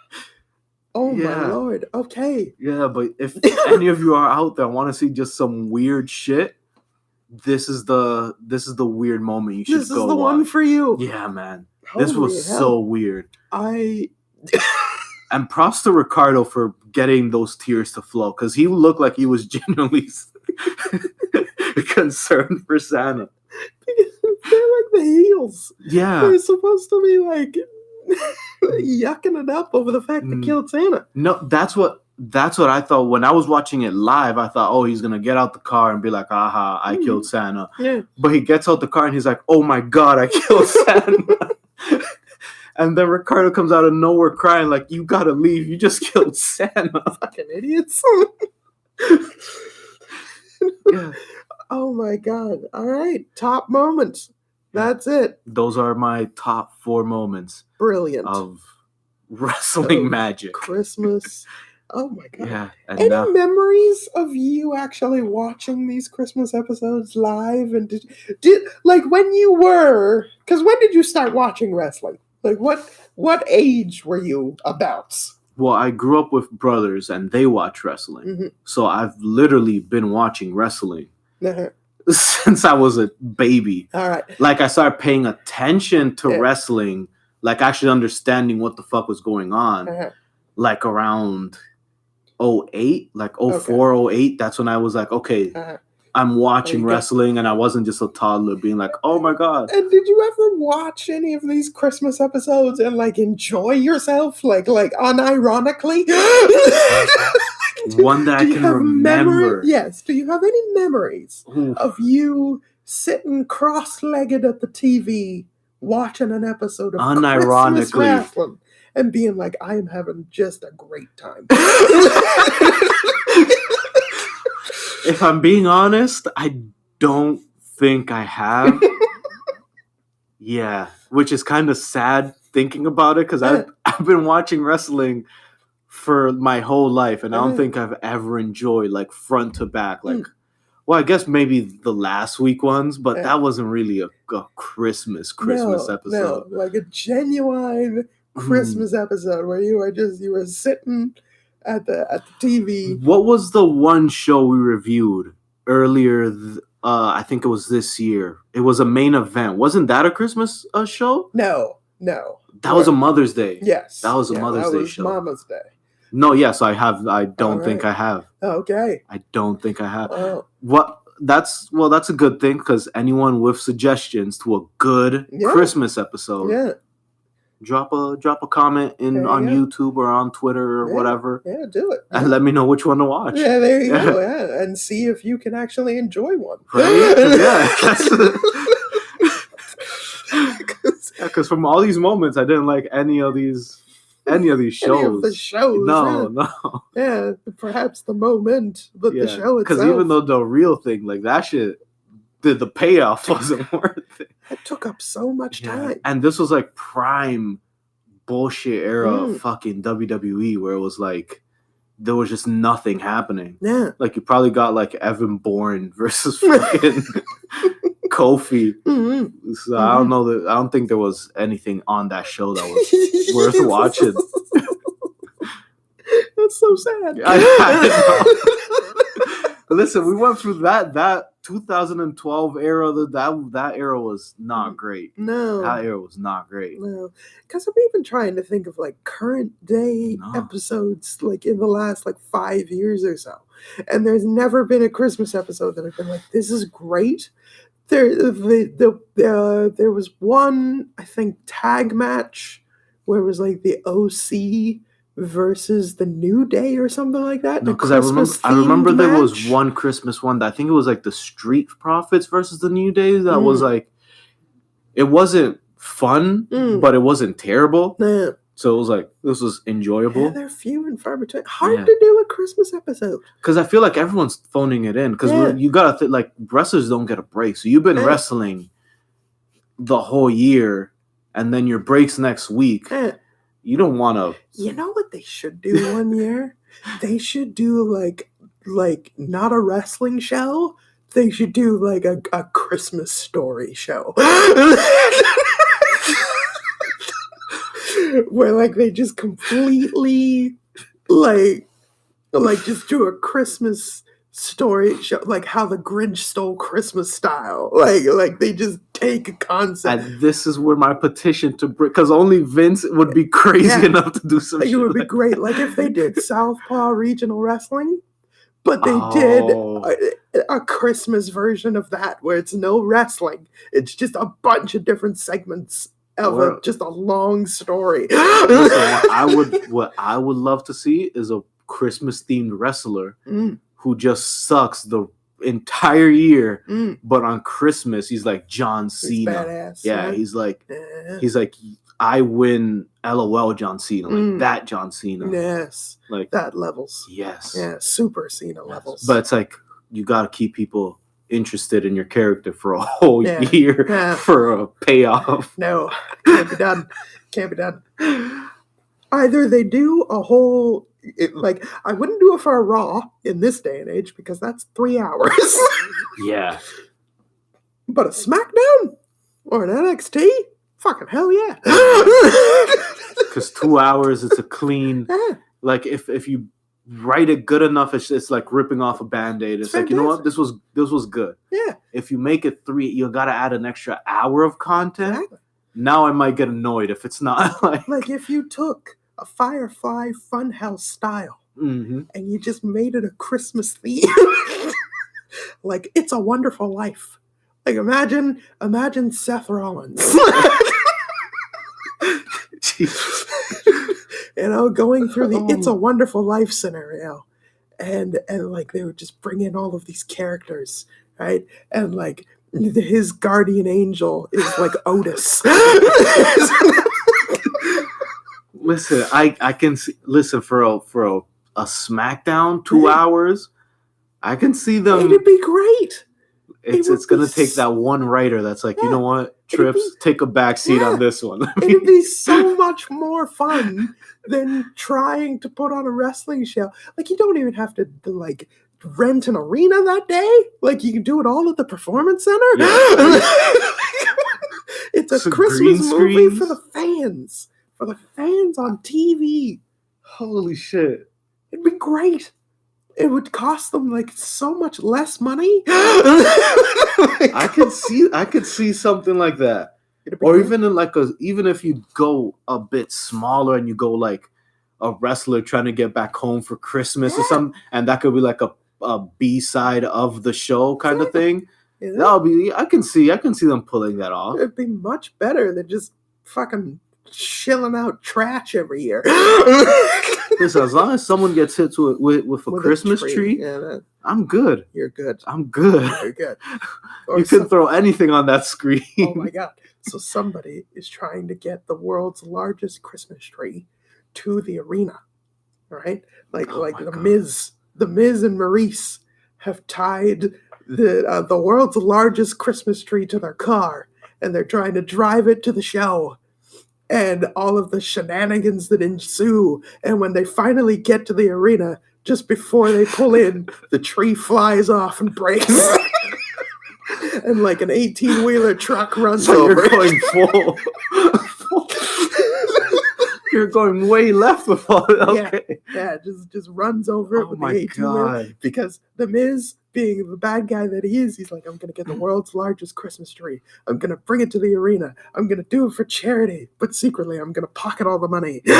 [SPEAKER 1] Oh my
[SPEAKER 2] Yeah.
[SPEAKER 1] Lord. Okay.
[SPEAKER 2] Yeah, but if any of you are out there want to see just some weird shit, this is the weird moment you should
[SPEAKER 1] This is
[SPEAKER 2] go
[SPEAKER 1] the one
[SPEAKER 2] watch.
[SPEAKER 1] for you.
[SPEAKER 2] Yeah, man. This
[SPEAKER 1] Holy
[SPEAKER 2] was
[SPEAKER 1] hell.
[SPEAKER 2] so weird.
[SPEAKER 1] I
[SPEAKER 2] And props to Ricardo for getting those tears to flow, because he looked like he was genuinely concerned for Santa.
[SPEAKER 1] they're like the heels.
[SPEAKER 2] Yeah.
[SPEAKER 1] They're supposed to be like yucking it up over the fact they killed Santa.
[SPEAKER 2] No, that's what that's what I thought when I was watching it live. I thought, oh, he's gonna get out the car and be like, aha, I killed Santa.
[SPEAKER 1] Yeah.
[SPEAKER 2] But he gets out the car and he's like, oh my God, I killed Santa. And then Ricardo comes out of nowhere crying like, you gotta leave. You just killed Santa.
[SPEAKER 1] Fucking idiots.
[SPEAKER 2] Yeah.
[SPEAKER 1] Oh my God. All right. Top moments. That's it.
[SPEAKER 2] Those are my top 4 moments
[SPEAKER 1] Brilliant.
[SPEAKER 2] of wrestling
[SPEAKER 1] Oh,
[SPEAKER 2] magic.
[SPEAKER 1] Christmas. Oh my God.
[SPEAKER 2] Yeah. And
[SPEAKER 1] Any
[SPEAKER 2] now,
[SPEAKER 1] memories of you actually watching these Christmas episodes live? And did like when you were, because when did you start watching wrestling? Like what age were you about?
[SPEAKER 2] well, I grew up with brothers and they watch wrestling.
[SPEAKER 1] Mhm.
[SPEAKER 2] So I've literally been watching wrestling
[SPEAKER 1] Uh-huh.
[SPEAKER 2] since I was a baby.
[SPEAKER 1] All right.
[SPEAKER 2] Like I started paying attention to
[SPEAKER 1] Yeah.
[SPEAKER 2] wrestling, like actually understanding what the fuck was going on,
[SPEAKER 1] Uh-huh.
[SPEAKER 2] like around 08, like 04, 08. That's when I was like, okay,
[SPEAKER 1] Uh-huh.
[SPEAKER 2] I'm watching
[SPEAKER 1] There you go.
[SPEAKER 2] wrestling, and I wasn't just a toddler being like, oh my God.
[SPEAKER 1] And did you ever watch any of these Christmas episodes and like enjoy yourself, like unironically?
[SPEAKER 2] One that I
[SPEAKER 1] Do you
[SPEAKER 2] can
[SPEAKER 1] have
[SPEAKER 2] remember.
[SPEAKER 1] Yes. Do you have any memories
[SPEAKER 2] Ooh.
[SPEAKER 1] of you sitting cross-legged at the TV watching an episode of Christmas
[SPEAKER 2] Unironically.
[SPEAKER 1] wrestling and being like, I am having just a great time?
[SPEAKER 2] If I'm being honest, I don't think I have. Yeah, which is kind of sad thinking about it because
[SPEAKER 1] Yeah.
[SPEAKER 2] I've been watching wrestling for my whole life, and I don't
[SPEAKER 1] Yeah.
[SPEAKER 2] think I've ever enjoyed like front to back. Like,
[SPEAKER 1] Mm.
[SPEAKER 2] well, I guess maybe the last week ones, but
[SPEAKER 1] Yeah.
[SPEAKER 2] that wasn't really a Christmas
[SPEAKER 1] No,
[SPEAKER 2] episode.
[SPEAKER 1] No, like a genuine Christmas episode where you were sitting at the TV.
[SPEAKER 2] What was the one show we reviewed earlier? I think it was this year. It was a main event. Wasn't that a Christmas show?
[SPEAKER 1] No.
[SPEAKER 2] That was a Mother's Day.
[SPEAKER 1] Yes.
[SPEAKER 2] That was a Mother's Day
[SPEAKER 1] was
[SPEAKER 2] show.
[SPEAKER 1] Mama's Day.
[SPEAKER 2] No, yes, I have. I don't
[SPEAKER 1] All
[SPEAKER 2] think
[SPEAKER 1] right.
[SPEAKER 2] I have.
[SPEAKER 1] Okay.
[SPEAKER 2] I don't think I have.
[SPEAKER 1] Oh,
[SPEAKER 2] That's a good thing because anyone with suggestions to a good
[SPEAKER 1] Yeah.
[SPEAKER 2] Christmas episode,
[SPEAKER 1] yeah.
[SPEAKER 2] drop a comment
[SPEAKER 1] There you
[SPEAKER 2] on
[SPEAKER 1] go.
[SPEAKER 2] YouTube or on Twitter or
[SPEAKER 1] Yeah.
[SPEAKER 2] whatever,
[SPEAKER 1] Yeah, do it.
[SPEAKER 2] and let me know which one to watch.
[SPEAKER 1] Yeah, there you go. Yeah, and see if you can actually enjoy one.
[SPEAKER 2] Right? Yeah, because from all these moments, I didn't like any of these shows.
[SPEAKER 1] Any of the shows.
[SPEAKER 2] No.
[SPEAKER 1] Yeah, perhaps the moment, but the show itself.
[SPEAKER 2] Because even though the real thing, like that shit, the payoff wasn't worth it.
[SPEAKER 1] it took up so much time.
[SPEAKER 2] And this was like prime bullshit era
[SPEAKER 1] Mm.
[SPEAKER 2] of fucking WWE where it was like there was just nothing happening.
[SPEAKER 1] Yeah.
[SPEAKER 2] Like you probably got like Evan Bourne versus fucking Kofi.
[SPEAKER 1] Mhm.
[SPEAKER 2] So I don't know I don't think there was anything on that show that was worth watching.
[SPEAKER 1] That's so sad.
[SPEAKER 2] Listen, we went through that 2012 era. That era was not great.
[SPEAKER 1] No.
[SPEAKER 2] That era was not great.
[SPEAKER 1] No, because I'm even trying to think of like current day
[SPEAKER 2] No.
[SPEAKER 1] episodes, like in the last like 5 years or so, and there's never been a Christmas episode that I've been like, this is great. There was one, I think, tag match where it was like the OC versus the New Day or something like that.
[SPEAKER 2] No,
[SPEAKER 1] a
[SPEAKER 2] because I
[SPEAKER 1] Christmas-themed
[SPEAKER 2] remember there was
[SPEAKER 1] match.
[SPEAKER 2] one Christmas one that I think it was like the Street Profits versus the New Days. That was like, it wasn't fun,
[SPEAKER 1] Mm.
[SPEAKER 2] but it wasn't terrible.
[SPEAKER 1] Yeah.
[SPEAKER 2] So it was like this was
[SPEAKER 1] Yeah,
[SPEAKER 2] enjoyable.
[SPEAKER 1] they're few and far between. Hard
[SPEAKER 2] Yeah.
[SPEAKER 1] to do a Christmas episode.
[SPEAKER 2] Because I feel like everyone's phoning it in. Because
[SPEAKER 1] Yeah.
[SPEAKER 2] you gotta like wrestlers don't get a break. So you've been
[SPEAKER 1] Yeah.
[SPEAKER 2] wrestling the whole year, and then your breaks next week.
[SPEAKER 1] Yeah.
[SPEAKER 2] You don't want to.
[SPEAKER 1] You know what they should do one year? They should do like not a wrestling show. They should do like a Christmas story show. Where like they just completely like just do a Christmas story show, like how the Grinch stole Christmas style. Like they just take a concept.
[SPEAKER 2] And this is where my petition to break, because only Vince would be crazy
[SPEAKER 1] Yeah.
[SPEAKER 2] enough to do some
[SPEAKER 1] Like,
[SPEAKER 2] shit.
[SPEAKER 1] it would be
[SPEAKER 2] like
[SPEAKER 1] great. Like if they did Southpaw Regional Wrestling, but they
[SPEAKER 2] Oh.
[SPEAKER 1] did a Christmas version of that where it's no wrestling. It's just a bunch of different segments of
[SPEAKER 2] Well-
[SPEAKER 1] just a long story.
[SPEAKER 2] Listen, what I would love to see is a Christmas themed wrestler
[SPEAKER 1] Mm,
[SPEAKER 2] who just sucks the entire year,
[SPEAKER 1] mm.
[SPEAKER 2] but on Christmas he's like John
[SPEAKER 1] He's
[SPEAKER 2] Cena.
[SPEAKER 1] badass.
[SPEAKER 2] Yeah,
[SPEAKER 1] right?
[SPEAKER 2] he's like
[SPEAKER 1] Yeah.
[SPEAKER 2] I win LOL John Cena, like
[SPEAKER 1] Mm.
[SPEAKER 2] that John Cena.
[SPEAKER 1] Yes.
[SPEAKER 2] Like
[SPEAKER 1] That levels.
[SPEAKER 2] yes.
[SPEAKER 1] Yeah. Super Cena
[SPEAKER 2] Yes.
[SPEAKER 1] levels.
[SPEAKER 2] But it's like you gotta keep people interested in your character for a whole
[SPEAKER 1] Yeah.
[SPEAKER 2] year
[SPEAKER 1] Yeah.
[SPEAKER 2] for a payoff.
[SPEAKER 1] No, can't be done. Can't be done. Either they do a whole, like, I wouldn't do it for a Raw in this day and age because that's 3 hours.
[SPEAKER 2] Yeah.
[SPEAKER 1] But a SmackDown or an NXT? Fucking hell yeah.
[SPEAKER 2] Because 2 hours, it's a clean.
[SPEAKER 1] Yeah,
[SPEAKER 2] Like if you write it good enough, it's like ripping off a Band-Aid. It's like, you know what, this was good.
[SPEAKER 1] yeah,
[SPEAKER 2] If you make it 3, you gotta add an extra hour of content.
[SPEAKER 1] exactly.
[SPEAKER 2] Now I might get annoyed if it's not like.
[SPEAKER 1] Like if you took a Firefly Funhouse style
[SPEAKER 2] Mhm.
[SPEAKER 1] and you just made it a Christmas theme. Like It's a Wonderful Life. Like imagine Seth Rollins.
[SPEAKER 2] Jesus.
[SPEAKER 1] Going through the
[SPEAKER 2] Oh.
[SPEAKER 1] It's a Wonderful Life scenario. And like they would just bring in all of these characters, right? And like his guardian angel is like Otis.
[SPEAKER 2] Listen, I can see, listen for a SmackDown 2 hours. I can see them.
[SPEAKER 1] It'd be great.
[SPEAKER 2] It's
[SPEAKER 1] would
[SPEAKER 2] gonna
[SPEAKER 1] be
[SPEAKER 2] take that one writer that's like, you
[SPEAKER 1] Yeah.
[SPEAKER 2] know what,
[SPEAKER 1] It'd
[SPEAKER 2] Trips, take a back seat
[SPEAKER 1] Yeah.
[SPEAKER 2] on this one.
[SPEAKER 1] It'd be so much more fun than trying to put on a wrestling show. Like you don't even have to like rent an arena that day. Like you can do it all at the Performance Center. It's a
[SPEAKER 2] Some
[SPEAKER 1] Christmas
[SPEAKER 2] green
[SPEAKER 1] movie
[SPEAKER 2] screens.
[SPEAKER 1] for the fans. For the fans on TV.
[SPEAKER 2] Holy shit!
[SPEAKER 1] It'd be great. It would cost them like so much less money.
[SPEAKER 2] I could see something like that,
[SPEAKER 1] It'd be
[SPEAKER 2] or
[SPEAKER 1] great.
[SPEAKER 2] even in like even if you go a bit smaller and you go like a wrestler trying to get back home for Christmas or
[SPEAKER 1] Yeah.
[SPEAKER 2] something, and that could be like a B side of the show kind of thing.
[SPEAKER 1] Yeah.
[SPEAKER 2] That'll be. I can see them pulling that off.
[SPEAKER 1] It'd be much better than just fucking shilling out trash every year.
[SPEAKER 2] Listen, as long as someone gets hit with a
[SPEAKER 1] With
[SPEAKER 2] Christmas tree,
[SPEAKER 1] yeah,
[SPEAKER 2] I'm good.
[SPEAKER 1] you're good.
[SPEAKER 2] I'm good.
[SPEAKER 1] You're good. Or
[SPEAKER 2] You can
[SPEAKER 1] some-
[SPEAKER 2] throw anything on that screen.
[SPEAKER 1] oh my god! So somebody is trying to get the world's largest Christmas tree to the arena, right? Like
[SPEAKER 2] Oh my
[SPEAKER 1] the
[SPEAKER 2] God.
[SPEAKER 1] the Miz and Maurice have tied the world's largest Christmas tree to their car, and they're trying to drive it to the show. And all of the shenanigans that ensue. And when they finally get to the arena, just before they pull in, the tree flies off and breaks. And like an 18-wheeler truck runs
[SPEAKER 2] So
[SPEAKER 1] over.
[SPEAKER 2] you're going full. You're going way left with all that. Okay.
[SPEAKER 1] Yeah, just runs over it
[SPEAKER 2] Oh
[SPEAKER 1] with
[SPEAKER 2] my
[SPEAKER 1] the 18-wheeler.
[SPEAKER 2] god.
[SPEAKER 1] Because the Miz, being the bad guy that he is, he's like, I'm going to get the world's largest Christmas tree. I'm going to bring it to the arena. I'm going to do it for charity. But secretly, I'm going to pocket all the money. It's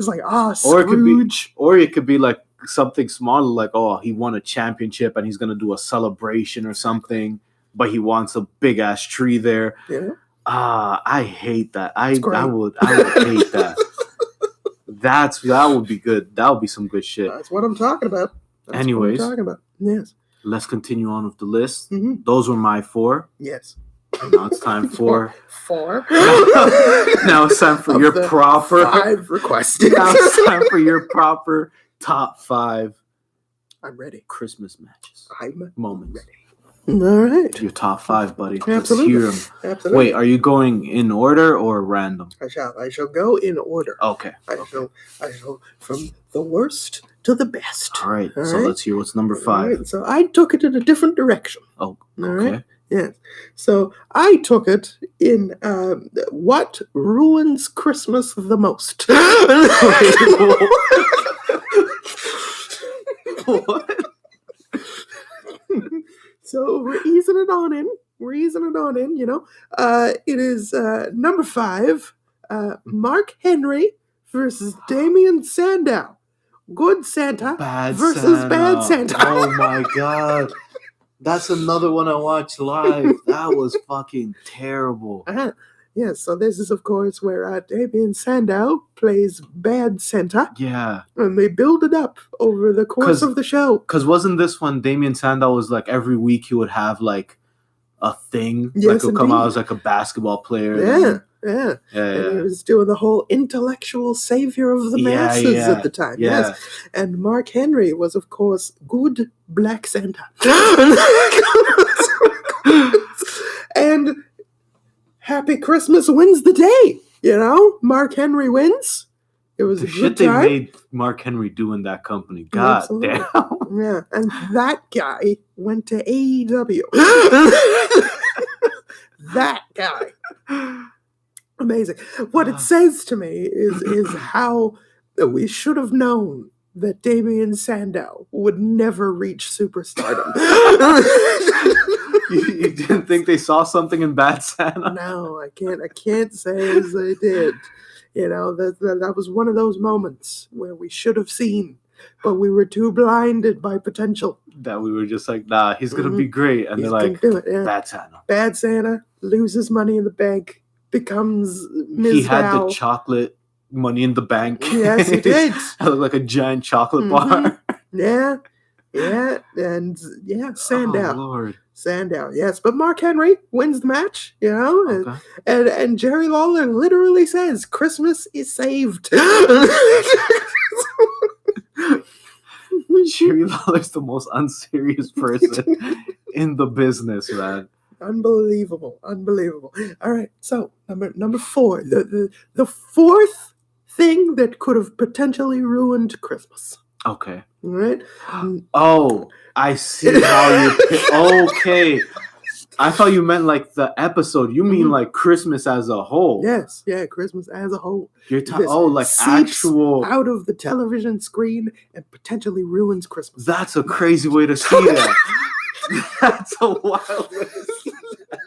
[SPEAKER 1] like,
[SPEAKER 2] Or it could be-
[SPEAKER 1] Scrooge.
[SPEAKER 2] Or it could be like something smaller, like, oh, he won a championship and he's gonna do a celebration or something, but he wants a big ass tree there.
[SPEAKER 1] Yeah.
[SPEAKER 2] I hate that. I
[SPEAKER 1] great.
[SPEAKER 2] would hate that. That would be good. That would be some good shit.
[SPEAKER 1] That's what I'm talking about. That's
[SPEAKER 2] Anyways.
[SPEAKER 1] what I'm talking about. Yes.
[SPEAKER 2] Let's continue on with the list.
[SPEAKER 1] hmm
[SPEAKER 2] Those were my 4.
[SPEAKER 1] Yes.
[SPEAKER 2] And now it's time for
[SPEAKER 1] Four.
[SPEAKER 2] now it's time for
[SPEAKER 1] Of
[SPEAKER 2] your
[SPEAKER 1] the
[SPEAKER 2] proper
[SPEAKER 1] 5 requested.
[SPEAKER 2] now it's time for your proper top 5
[SPEAKER 1] I'm ready.
[SPEAKER 2] Christmas matches.
[SPEAKER 1] I'm
[SPEAKER 2] Moments.
[SPEAKER 1] ready. All right.
[SPEAKER 2] Your top 5, buddy.
[SPEAKER 1] Absolutely.
[SPEAKER 2] Let's hear them.
[SPEAKER 1] Absolutely.
[SPEAKER 2] Wait, are you going in order or random?
[SPEAKER 1] I shall go in order.
[SPEAKER 2] Okay.
[SPEAKER 1] I shall from the worst to the best.
[SPEAKER 2] All right.
[SPEAKER 1] All
[SPEAKER 2] So
[SPEAKER 1] right.
[SPEAKER 2] let's hear what's number
[SPEAKER 1] All
[SPEAKER 2] 5.
[SPEAKER 1] right, so I took it in a different direction.
[SPEAKER 2] Oh,
[SPEAKER 1] All
[SPEAKER 2] okay.
[SPEAKER 1] right. Yes. So I took it in what ruins Christmas the most.
[SPEAKER 2] What?
[SPEAKER 1] So we're easing it on in. It is number 5, Mark Henry versus Damian Sandow. Good Santa
[SPEAKER 2] Bad
[SPEAKER 1] versus
[SPEAKER 2] Santa.
[SPEAKER 1] Bad Santa.
[SPEAKER 2] Oh my god. That's another one I watched live. That was fucking terrible.
[SPEAKER 1] Yes, so this is, of course, where Damien Sandow plays Bad Santa,
[SPEAKER 2] Yeah.
[SPEAKER 1] and they build it up over the course
[SPEAKER 2] 'Cause-
[SPEAKER 1] of the show.
[SPEAKER 2] Because wasn't this when Damien Sandow was like every week he would have like a thing?
[SPEAKER 1] Yes,
[SPEAKER 2] like he'll come out
[SPEAKER 1] indeed.
[SPEAKER 2] as like a basketball player.
[SPEAKER 1] Yeah.
[SPEAKER 2] Yeah.
[SPEAKER 1] And he was doing the whole intellectual savior of the
[SPEAKER 2] Yeah,
[SPEAKER 1] masses
[SPEAKER 2] yeah,
[SPEAKER 1] at the time.
[SPEAKER 2] yeah.
[SPEAKER 1] Yes. And Mark Henry was, of course, good Black Santa. And Happy Christmas wins the day. You know, Mark Henry wins. It was
[SPEAKER 2] The
[SPEAKER 1] a
[SPEAKER 2] shit
[SPEAKER 1] good
[SPEAKER 2] they
[SPEAKER 1] time.
[SPEAKER 2] made Mark Henry do in that company. God
[SPEAKER 1] Absolutely.
[SPEAKER 2] damn.
[SPEAKER 1] Yeah, and that guy went to AEW. That guy. Amazing. What it says to me is how we should have known that Damien Sandow would never reach superstardom.
[SPEAKER 2] You didn't think they saw something in Bad Santa?
[SPEAKER 1] No, I can't say as they did. You know, that was one of those moments where we should have seen, but we were too blinded by potential.
[SPEAKER 2] That we were just like, nah, he's gonna be great. And
[SPEAKER 1] He's
[SPEAKER 2] they're like,
[SPEAKER 1] gonna do it, yeah.
[SPEAKER 2] Bad Santa.
[SPEAKER 1] Bad Santa loses money in the bank, becomes Ms.
[SPEAKER 2] He had
[SPEAKER 1] Dow.
[SPEAKER 2] the chocolate money in the bank.
[SPEAKER 1] Yes, he did.
[SPEAKER 2] It looked like a giant chocolate bar.
[SPEAKER 1] Yeah, and Sandow.
[SPEAKER 2] Oh, Lord.
[SPEAKER 1] Sandow, yes. But Mark Henry wins the match, you know,
[SPEAKER 2] Okay.
[SPEAKER 1] and Jerry Lawler literally says, Christmas is saved.
[SPEAKER 2] Jerry Lawler's the most unserious person in the business, man.
[SPEAKER 1] Unbelievable. All right, so number 4, the fourth thing that could have potentially ruined Christmas.
[SPEAKER 2] Okay.
[SPEAKER 1] All right.
[SPEAKER 2] Oh, I see how you. Okay. I thought you meant like the episode. You mean like Christmas as a whole?
[SPEAKER 1] Yes, yeah, Christmas as a whole.
[SPEAKER 2] You're
[SPEAKER 1] This
[SPEAKER 2] like
[SPEAKER 1] seeps
[SPEAKER 2] actual.
[SPEAKER 1] out of the television screen and potentially ruins Christmas.
[SPEAKER 2] That's a crazy way to see that. That's a wild way to see that.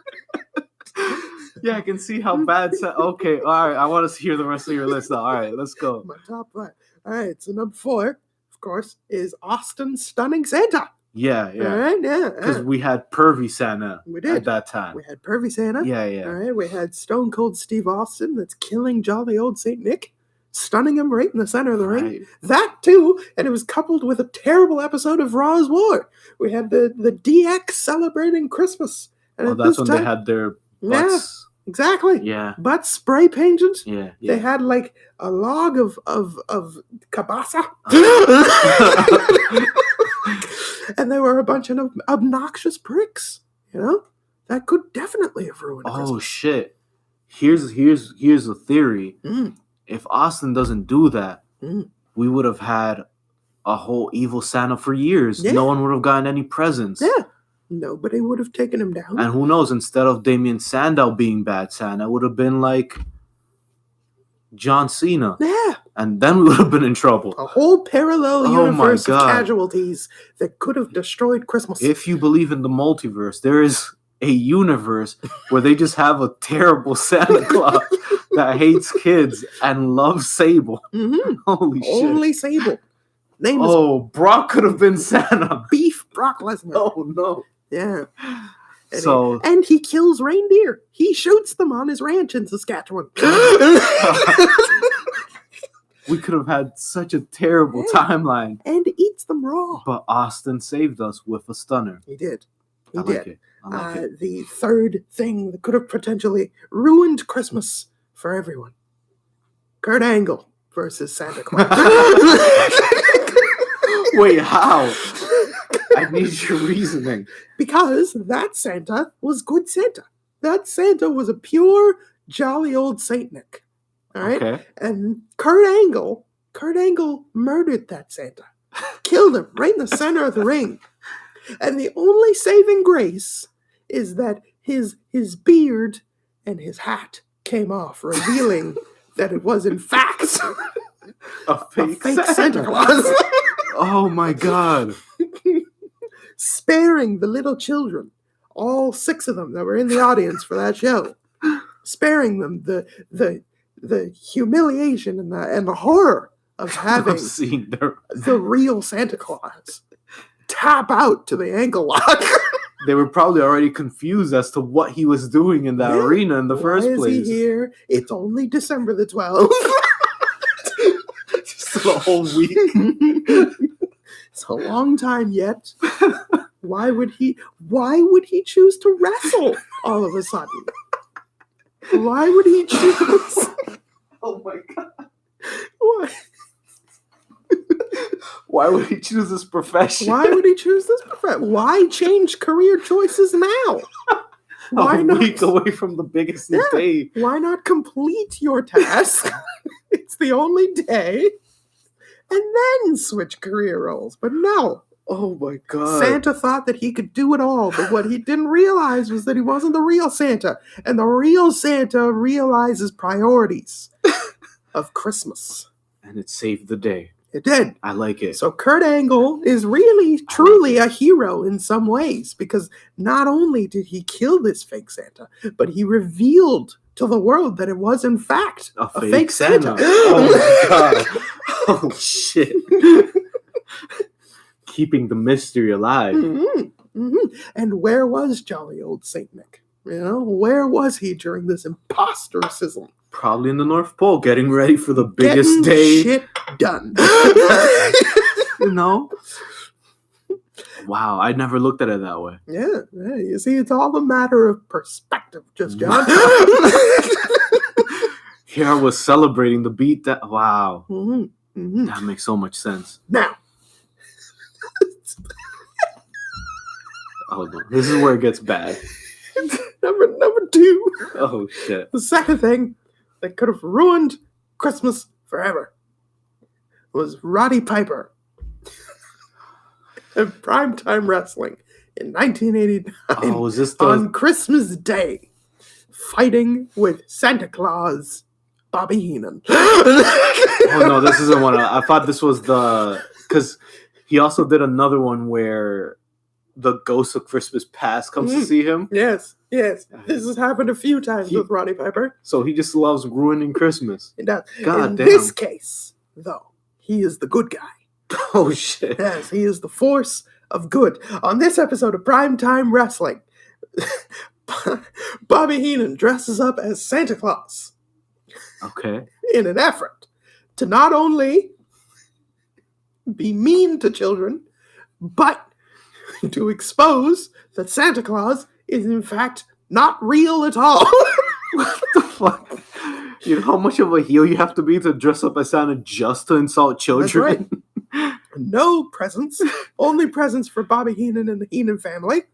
[SPEAKER 2] Yeah, I can see how bad. Okay, all right. I want to hear the rest of your list now. All right, let's go.
[SPEAKER 1] My top 5. All right, so number 4, of course, is Austin Stunning Santa.
[SPEAKER 2] Yeah,
[SPEAKER 1] All
[SPEAKER 2] yeah.
[SPEAKER 1] right, yeah.
[SPEAKER 2] Because we had Pervy Santa
[SPEAKER 1] We did.
[SPEAKER 2] at that time.
[SPEAKER 1] We had Pervy Santa.
[SPEAKER 2] Yeah, yeah.
[SPEAKER 1] All right, we had Stone Cold Steve Austin that's killing jolly old St. Nick, stunning him right in the center of the ring.
[SPEAKER 2] Right.
[SPEAKER 1] That too, and it was coupled with a terrible episode of Raw's War. We had the DX celebrating Christmas. And
[SPEAKER 2] Oh,
[SPEAKER 1] at
[SPEAKER 2] that's
[SPEAKER 1] this
[SPEAKER 2] when
[SPEAKER 1] time,
[SPEAKER 2] they had their
[SPEAKER 1] Yeah,
[SPEAKER 2] butts.
[SPEAKER 1] exactly.
[SPEAKER 2] Yeah,
[SPEAKER 1] But spray painted.
[SPEAKER 2] yeah,
[SPEAKER 1] They
[SPEAKER 2] yeah.
[SPEAKER 1] had like a log of kabasa. And they were a bunch of obnoxious pricks, you know? That could definitely have ruined
[SPEAKER 2] Oh
[SPEAKER 1] Christmas.
[SPEAKER 2] shit! Here's a theory.
[SPEAKER 1] Mm.
[SPEAKER 2] If Austin doesn't do that,
[SPEAKER 1] Mm.
[SPEAKER 2] we would have had a whole evil Santa for years.
[SPEAKER 1] Yeah.
[SPEAKER 2] No one would have gotten any presents.
[SPEAKER 1] Yeah. Nobody would have taken him down.
[SPEAKER 2] And who knows? Instead of Damien Sandow being Bad Santa, it would have been like John Cena,
[SPEAKER 1] Yeah.
[SPEAKER 2] and then we would have been in trouble.
[SPEAKER 1] A whole parallel
[SPEAKER 2] Oh my
[SPEAKER 1] universe of
[SPEAKER 2] God.
[SPEAKER 1] casualties that could have destroyed Christmas.
[SPEAKER 2] If you believe in the multiverse, there is a universe where they just have a terrible Santa Claus that hates kids and loves Sable.
[SPEAKER 1] Mhm.
[SPEAKER 2] Holy shit.
[SPEAKER 1] Only Sable. Name is
[SPEAKER 2] Oh, Brock could have been Santa.
[SPEAKER 1] Beef Brock Lesnar.
[SPEAKER 2] Oh, no.
[SPEAKER 1] Yeah. And
[SPEAKER 2] So,
[SPEAKER 1] he kills reindeer. He shoots them on his ranch in Saskatchewan.
[SPEAKER 2] we could have had such a terrible
[SPEAKER 1] Yeah.
[SPEAKER 2] timeline.
[SPEAKER 1] And eats them raw.
[SPEAKER 2] But Austin saved us with a stunner.
[SPEAKER 1] He did. He
[SPEAKER 2] I
[SPEAKER 1] did.
[SPEAKER 2] like it. I like it.
[SPEAKER 1] The third thing that could have potentially ruined Christmas for everyone. Kurt Angle versus Santa Claus.
[SPEAKER 2] Wait, how? I need your reasoning.
[SPEAKER 1] Because that Santa was good Santa. That Santa was a pure, jolly old Saint Nick. All right?
[SPEAKER 2] Okay.
[SPEAKER 1] And Kurt Angle murdered that Santa. Killed him right in the center of the ring. And the only saving grace is that his beard and his hat came off, revealing that it was in fact
[SPEAKER 2] A
[SPEAKER 1] a
[SPEAKER 2] fake,
[SPEAKER 1] fake Santa Claus.
[SPEAKER 2] Oh my god.
[SPEAKER 1] Sparing the little children, all 6 of them that were in the audience for that show, sparing them the humiliation and the horror of having
[SPEAKER 2] I've seen their
[SPEAKER 1] the real Santa Claus tap out to the ankle lock.
[SPEAKER 2] they were probably already confused as to what he was doing in that
[SPEAKER 1] Yeah.
[SPEAKER 2] arena in the first
[SPEAKER 1] Why is
[SPEAKER 2] place.
[SPEAKER 1] he here? It's only December the 12th.
[SPEAKER 2] Just a whole week.
[SPEAKER 1] It's a long time yet. Why would he choose to wrestle all of a sudden? Why would he choose?
[SPEAKER 2] Oh my god.
[SPEAKER 1] Why?
[SPEAKER 2] Why would he choose this profession?
[SPEAKER 1] Why would he choose this profession? Why change career choices now? Why
[SPEAKER 2] a
[SPEAKER 1] not?
[SPEAKER 2] week away from the biggest
[SPEAKER 1] Yeah.
[SPEAKER 2] day?
[SPEAKER 1] Why not complete your task? It's the only day, and then switch career roles. But no,
[SPEAKER 2] Oh my god.
[SPEAKER 1] Santa thought that he could do it all, but what he didn't realize was that he wasn't the real Santa, and the real Santa realizes priorities of Christmas.
[SPEAKER 2] And it saved the day.
[SPEAKER 1] It did.
[SPEAKER 2] I like it.
[SPEAKER 1] So Kurt Angle is really, truly a hero in some ways, because not only did he kill this fake Santa, but he revealed to the world that it was in fact
[SPEAKER 2] a
[SPEAKER 1] a
[SPEAKER 2] fake,
[SPEAKER 1] fake
[SPEAKER 2] Santa.
[SPEAKER 1] Santa.
[SPEAKER 2] Oh my god. Oh shit. Keeping the mystery alive.
[SPEAKER 1] Mhm, mhm. And where was jolly old Saint Nick? You know, where was he during this imposter sizzle?
[SPEAKER 2] Probably in the North Pole, getting ready for the biggest
[SPEAKER 1] Getting
[SPEAKER 2] day.
[SPEAKER 1] shit done.
[SPEAKER 2] You know? Wow, I never looked at it that way.
[SPEAKER 1] Yeah, you see, it's all a matter of perspective, just John.
[SPEAKER 2] Here I was celebrating the beat that. Wow,
[SPEAKER 1] Mhm, mhm.
[SPEAKER 2] that makes so much sense.
[SPEAKER 1] Now,
[SPEAKER 2] Oh no, this is where it gets bad.
[SPEAKER 1] number two,
[SPEAKER 2] Oh shit.
[SPEAKER 1] the second thing that could have ruined Christmas forever was Roddy Piper in primetime wrestling in 1989
[SPEAKER 2] Oh, is this the?
[SPEAKER 1] on Christmas Day, fighting with Santa Claus, Bobby Heenan.
[SPEAKER 2] Oh no, this isn't one. I thought this was the, because he also did another one where the ghost of Christmas Past comes to see him.
[SPEAKER 1] Yes. This has happened a few times with Roddy Piper.
[SPEAKER 2] So he just loves ruining Christmas.
[SPEAKER 1] It does.
[SPEAKER 2] God
[SPEAKER 1] in
[SPEAKER 2] damn.
[SPEAKER 1] this case, though, he is the good guy.
[SPEAKER 2] Oh shit.
[SPEAKER 1] Yes, he is the force of good. On this episode of Primetime Wrestling, Bobby Heenan dresses up as Santa Claus
[SPEAKER 2] Okay.
[SPEAKER 1] in an effort to not only be mean to children, but to expose that Santa Claus is in fact not real at all.
[SPEAKER 2] What the fuck? You know how much of a heel you have to be to dress up as Santa just to insult children?
[SPEAKER 1] No presents, only presents for Bobby Heenan and the Heenan family.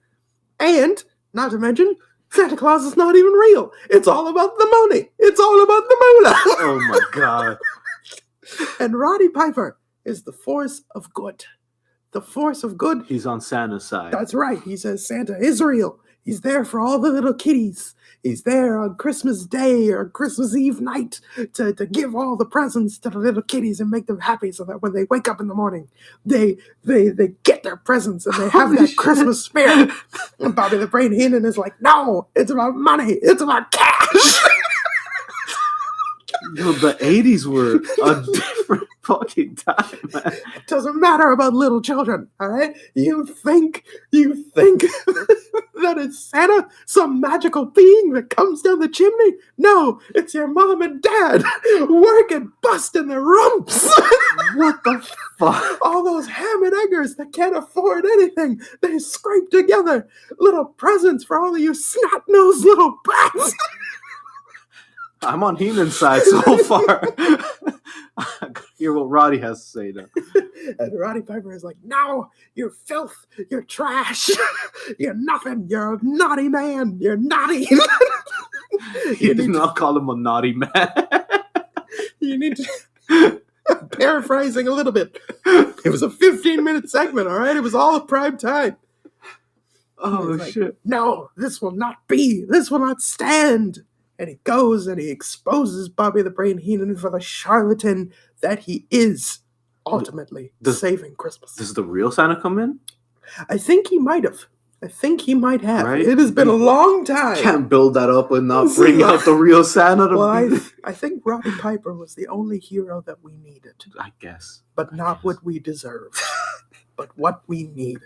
[SPEAKER 1] And, not to mention, Santa Claus is not even real. It's all about the money. It's all about the moolah.
[SPEAKER 2] Oh my god.
[SPEAKER 1] And Roddy Piper is the force of good. The force of good.
[SPEAKER 2] He's on Santa's side.
[SPEAKER 1] That's right. He says Santa is real. He's there for all the little kiddies. He's there on Christmas Day or Christmas Eve night to give all the presents to the little kiddies and make them happy so that when they wake up in the morning, they get their presents and they have
[SPEAKER 2] Holy
[SPEAKER 1] that
[SPEAKER 2] shit.
[SPEAKER 1] Christmas spirit. And Bobby the Brain Heenan is like, no, it's about money. It's about cash.
[SPEAKER 2] Yo, the 80s were a different fucking time, man.
[SPEAKER 1] It doesn't matter about little children, all right? You think that it's Santa, some magical being that comes down the chimney? No, it's your mom and dad working, busting their rumps.
[SPEAKER 2] What the fuck?
[SPEAKER 1] All those ham and eggers that can't afford anything, they scrape together little presents for all of you snot-nosed little brats.
[SPEAKER 2] I'm on Heenan's side so far. I gotta hear what Roddy has to say now.
[SPEAKER 1] And Roddy Piper is like, no, you're filth, you're trash, you're nothing, you're a naughty man, you're naughty.
[SPEAKER 2] He
[SPEAKER 1] you,
[SPEAKER 2] did
[SPEAKER 1] need
[SPEAKER 2] not call him a naughty man.
[SPEAKER 1] you need to, paraphrasing a little bit. It was a 15-minute segment, all right? It was all at prime time.
[SPEAKER 2] Oh,
[SPEAKER 1] He's like,
[SPEAKER 2] shit.
[SPEAKER 1] no, this will not be, this will not stand. And he goes and he exposes Bobby the Brain Heenan for the charlatan that he is, ultimately saving Christmas.
[SPEAKER 2] Does the real Santa come in?
[SPEAKER 1] I think he might have.
[SPEAKER 2] Right?
[SPEAKER 1] It has been a long time.
[SPEAKER 2] Can't build that up and not bring out the real Santa. To
[SPEAKER 1] Well, I think Roddy Piper was the only hero that we needed,
[SPEAKER 2] I guess.
[SPEAKER 1] but not what we deserved, but what we needed.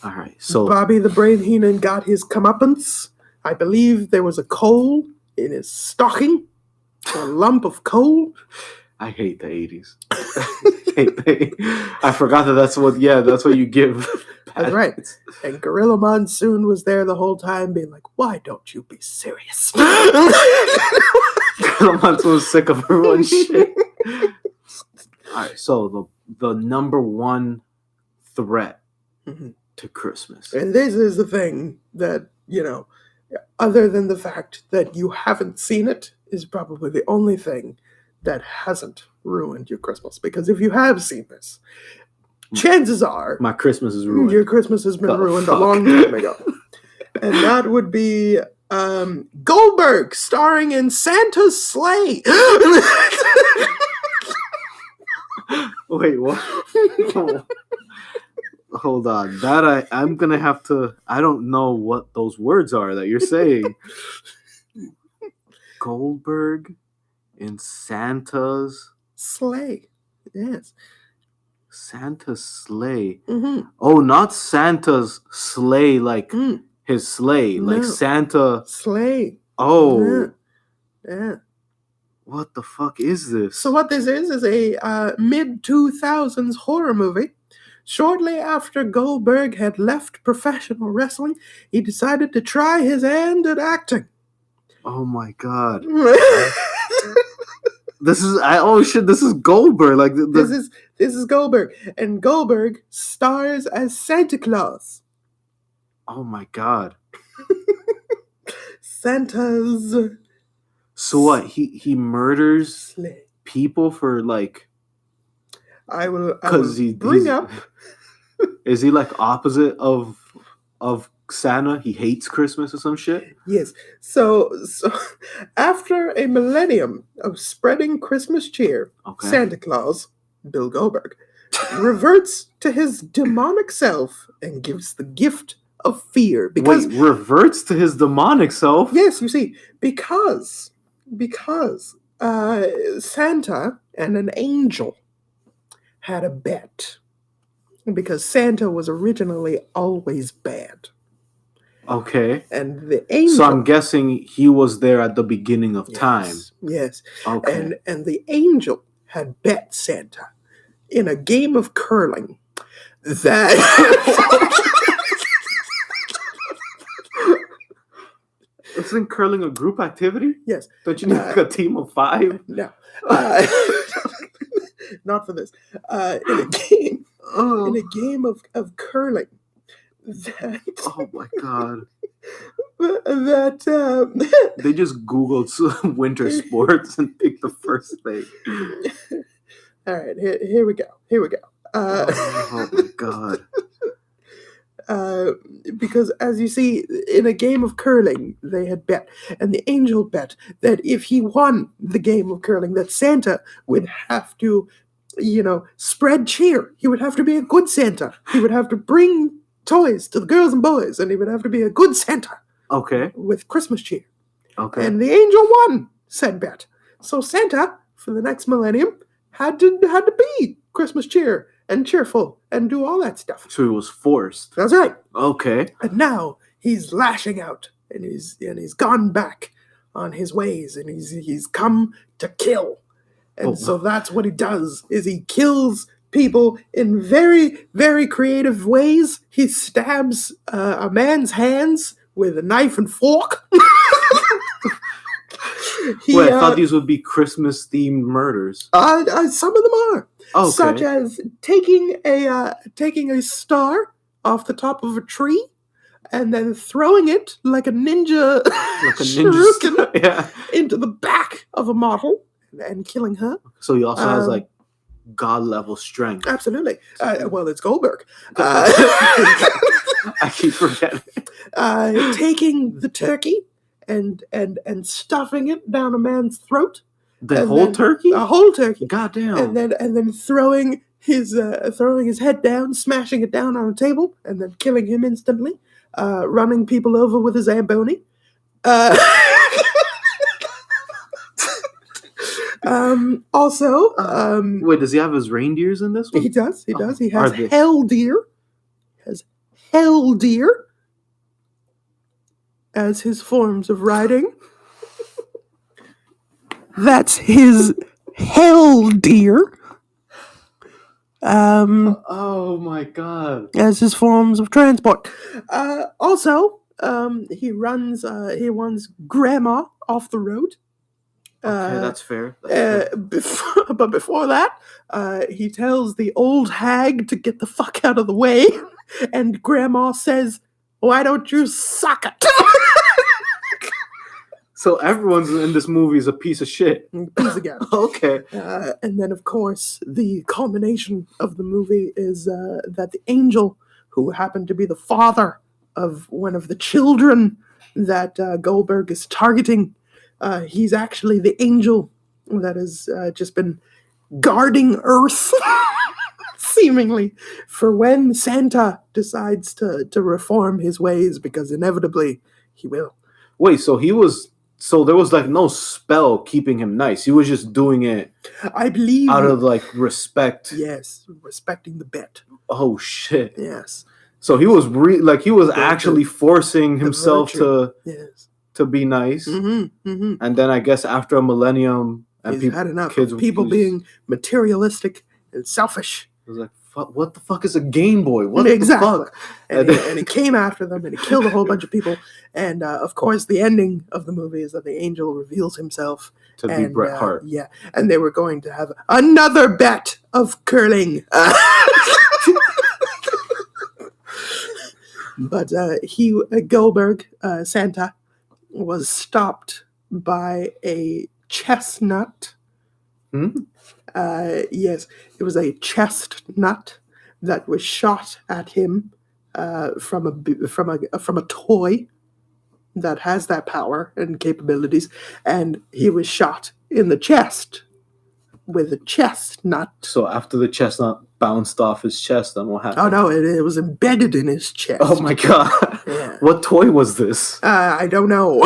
[SPEAKER 2] All right. So
[SPEAKER 1] Bobby the Brain Heenan got his comeuppance. I believe there was a coal in his stocking, a lump of coal.
[SPEAKER 2] I hate the 80s. I forgot that's what you give.
[SPEAKER 1] That's right. And Gorilla Monsoon was there the whole time being like, why don't you be serious?
[SPEAKER 2] Monsoon was sick of everyone's shit. All right, so the number one threat
[SPEAKER 1] Mhm.
[SPEAKER 2] to Christmas.
[SPEAKER 1] And this is the thing that, other than the fact that you haven't seen it, is probably the only thing that hasn't ruined your Christmas. Because if you have seen this, chances are
[SPEAKER 2] My Christmas is ruined.
[SPEAKER 1] your Christmas has been
[SPEAKER 2] Oh,
[SPEAKER 1] ruined a
[SPEAKER 2] fuck.
[SPEAKER 1] long time ago. And that would be Goldberg starring in Santa's Sleigh.
[SPEAKER 2] Wait, what? Hold on. That I'm gonna have to. I don't know what those words are that you're saying. Goldberg in Santa's
[SPEAKER 1] Sleigh. Yes.
[SPEAKER 2] sleigh.
[SPEAKER 1] Mm-hmm.
[SPEAKER 2] Oh, not Santa's sleigh, like
[SPEAKER 1] Mm.
[SPEAKER 2] his sleigh, like
[SPEAKER 1] No.
[SPEAKER 2] Santa.
[SPEAKER 1] Sleigh.
[SPEAKER 2] Oh,
[SPEAKER 1] Yeah.
[SPEAKER 2] what the fuck is this?
[SPEAKER 1] So what this is a mid-2000s horror movie. Shortly after Goldberg had left professional wrestling, he decided to try his hand at acting.
[SPEAKER 2] Oh my god. This is this is Goldberg. Like
[SPEAKER 1] This is Goldberg, and Goldberg stars as Santa Claus.
[SPEAKER 2] oh my god.
[SPEAKER 1] Santa's
[SPEAKER 2] So what? He murders
[SPEAKER 1] sleigh.
[SPEAKER 2] people for like
[SPEAKER 1] I will
[SPEAKER 2] because he
[SPEAKER 1] bring
[SPEAKER 2] he's-
[SPEAKER 1] up.
[SPEAKER 2] Is he like opposite of Santa? He hates Christmas or some shit.
[SPEAKER 1] Yes. So after a millennium of spreading Christmas cheer,
[SPEAKER 2] Okay.
[SPEAKER 1] Santa Claus, Bill Goldberg, reverts to his demonic self and gives the gift of fear. Because
[SPEAKER 2] Wait, reverts to his demonic self.
[SPEAKER 1] yes, you see, because Santa and an angel had a bet. Because Santa was originally always bad.
[SPEAKER 2] Okay.
[SPEAKER 1] And the angel.
[SPEAKER 2] So I'm guessing he was there at the beginning of time.
[SPEAKER 1] Yes.
[SPEAKER 2] Okay.
[SPEAKER 1] And the angel had bet Santa in a game of curling that
[SPEAKER 2] Isn't curling a group activity?
[SPEAKER 1] yes,
[SPEAKER 2] Don't you need like a team of 5?
[SPEAKER 1] no, not for this. In
[SPEAKER 2] Oh.
[SPEAKER 1] a game of curling that
[SPEAKER 2] Oh my god.
[SPEAKER 1] that
[SPEAKER 2] They just Googled some winter sports and picked the first thing.
[SPEAKER 1] all right, here we go.
[SPEAKER 2] Oh my god.
[SPEAKER 1] Because as you see, in a game of curling, they had bet, and the angel bet that if he won the game of curling, that Santa would have to, spread cheer. He would have to be a good Santa. He would have to bring toys to the girls and boys, and he would have to be a good Santa
[SPEAKER 2] Okay.
[SPEAKER 1] with Christmas cheer.
[SPEAKER 2] Okay.
[SPEAKER 1] And the angel won said bet. So Santa, for the next millennium, had to be Christmas cheer and cheerful and do all that stuff.
[SPEAKER 2] So he was forced.
[SPEAKER 1] That's right.
[SPEAKER 2] Okay.
[SPEAKER 1] And now he's lashing out, and he's gone back on his ways, and he's come to kill. And
[SPEAKER 2] Oh.
[SPEAKER 1] so that's what he does: is he kills people in very, very creative ways. He stabs a man's hands with a knife and fork.
[SPEAKER 2] Wait, I thought these would be Christmas themed murders.
[SPEAKER 1] Some of them are.
[SPEAKER 2] Okay.
[SPEAKER 1] Such as taking a star off the top of a tree and then throwing it like a ninja,
[SPEAKER 2] Like a
[SPEAKER 1] shuriken
[SPEAKER 2] ninja. Yeah.
[SPEAKER 1] into the back of a model and killing her.
[SPEAKER 2] So he also has
[SPEAKER 1] Um,
[SPEAKER 2] like god level strength.
[SPEAKER 1] Absolutely. Well, it's Goldberg.
[SPEAKER 2] I keep forgetting.
[SPEAKER 1] Taking the turkey and stuffing it down a man's throat.
[SPEAKER 2] The
[SPEAKER 1] And
[SPEAKER 2] whole
[SPEAKER 1] then-
[SPEAKER 2] turkey?
[SPEAKER 1] A whole turkey.
[SPEAKER 2] Goddamn.
[SPEAKER 1] And then throwing his head down, smashing it down on a table, and then killing him instantly. Running people over with a Zamboni. Also,
[SPEAKER 2] Wait, does he have his reindeers in this one?
[SPEAKER 1] he does. He
[SPEAKER 2] Oh,
[SPEAKER 1] does. He
[SPEAKER 2] are
[SPEAKER 1] has
[SPEAKER 2] they-
[SPEAKER 1] hell deer. He has hell deer as his forms of riding. That's his hell deer.
[SPEAKER 2] Oh my god.
[SPEAKER 1] As his forms of transport. Also, he runs grandma off the road.
[SPEAKER 2] Okay, that's fair. That's fair.
[SPEAKER 1] But before that, he tells the old hag to get the fuck out of the way, and grandma says, "Why don't you suck it?"
[SPEAKER 2] So everyone's in this movie is a piece of shit.
[SPEAKER 1] Piece again.
[SPEAKER 2] Okay.
[SPEAKER 1] And then, of course, the culmination of the movie is that the angel, who happened to be the father of one of the children that Goldberg is targeting, he's actually the angel that has just been guarding Earth, seemingly, for when Santa decides to reform his ways, because inevitably he will.
[SPEAKER 2] Wait, so there was like no spell keeping him nice. He was just doing it
[SPEAKER 1] I believe
[SPEAKER 2] out of like respect.
[SPEAKER 1] Yes, respecting the bet.
[SPEAKER 2] Oh shit.
[SPEAKER 1] Yes.
[SPEAKER 2] So he was
[SPEAKER 1] The-
[SPEAKER 2] actually forcing himself
[SPEAKER 1] virtue. Yes.
[SPEAKER 2] to be nice.
[SPEAKER 1] Mm-hmm. Mm-hmm.
[SPEAKER 2] And then I guess after a millennium and
[SPEAKER 1] He's had enough
[SPEAKER 2] kids
[SPEAKER 1] of people
[SPEAKER 2] was-
[SPEAKER 1] being materialistic and selfish.
[SPEAKER 2] it was like, what the fuck is a Game Boy? What
[SPEAKER 1] Exactly.
[SPEAKER 2] the fuck?
[SPEAKER 1] And he came after them and he killed a whole bunch of people. And of course, the ending of the movie is that the angel reveals himself
[SPEAKER 2] To be
[SPEAKER 1] and,
[SPEAKER 2] Bret Hart.
[SPEAKER 1] Yeah, and they were going to have another bet of curling. But Goldberg, Santa, was stopped by a chestnut.
[SPEAKER 2] Hmm?
[SPEAKER 1] Yes, it was a chestnut that was shot at him from a toy that has that power and capabilities, and he was shot in the chest with a chestnut.
[SPEAKER 2] So after the chestnut bounced off his chest, then what happened?
[SPEAKER 1] Oh no, it was embedded in his chest.
[SPEAKER 2] Oh my god.
[SPEAKER 1] Yeah.
[SPEAKER 2] What toy was this?
[SPEAKER 1] I don't know.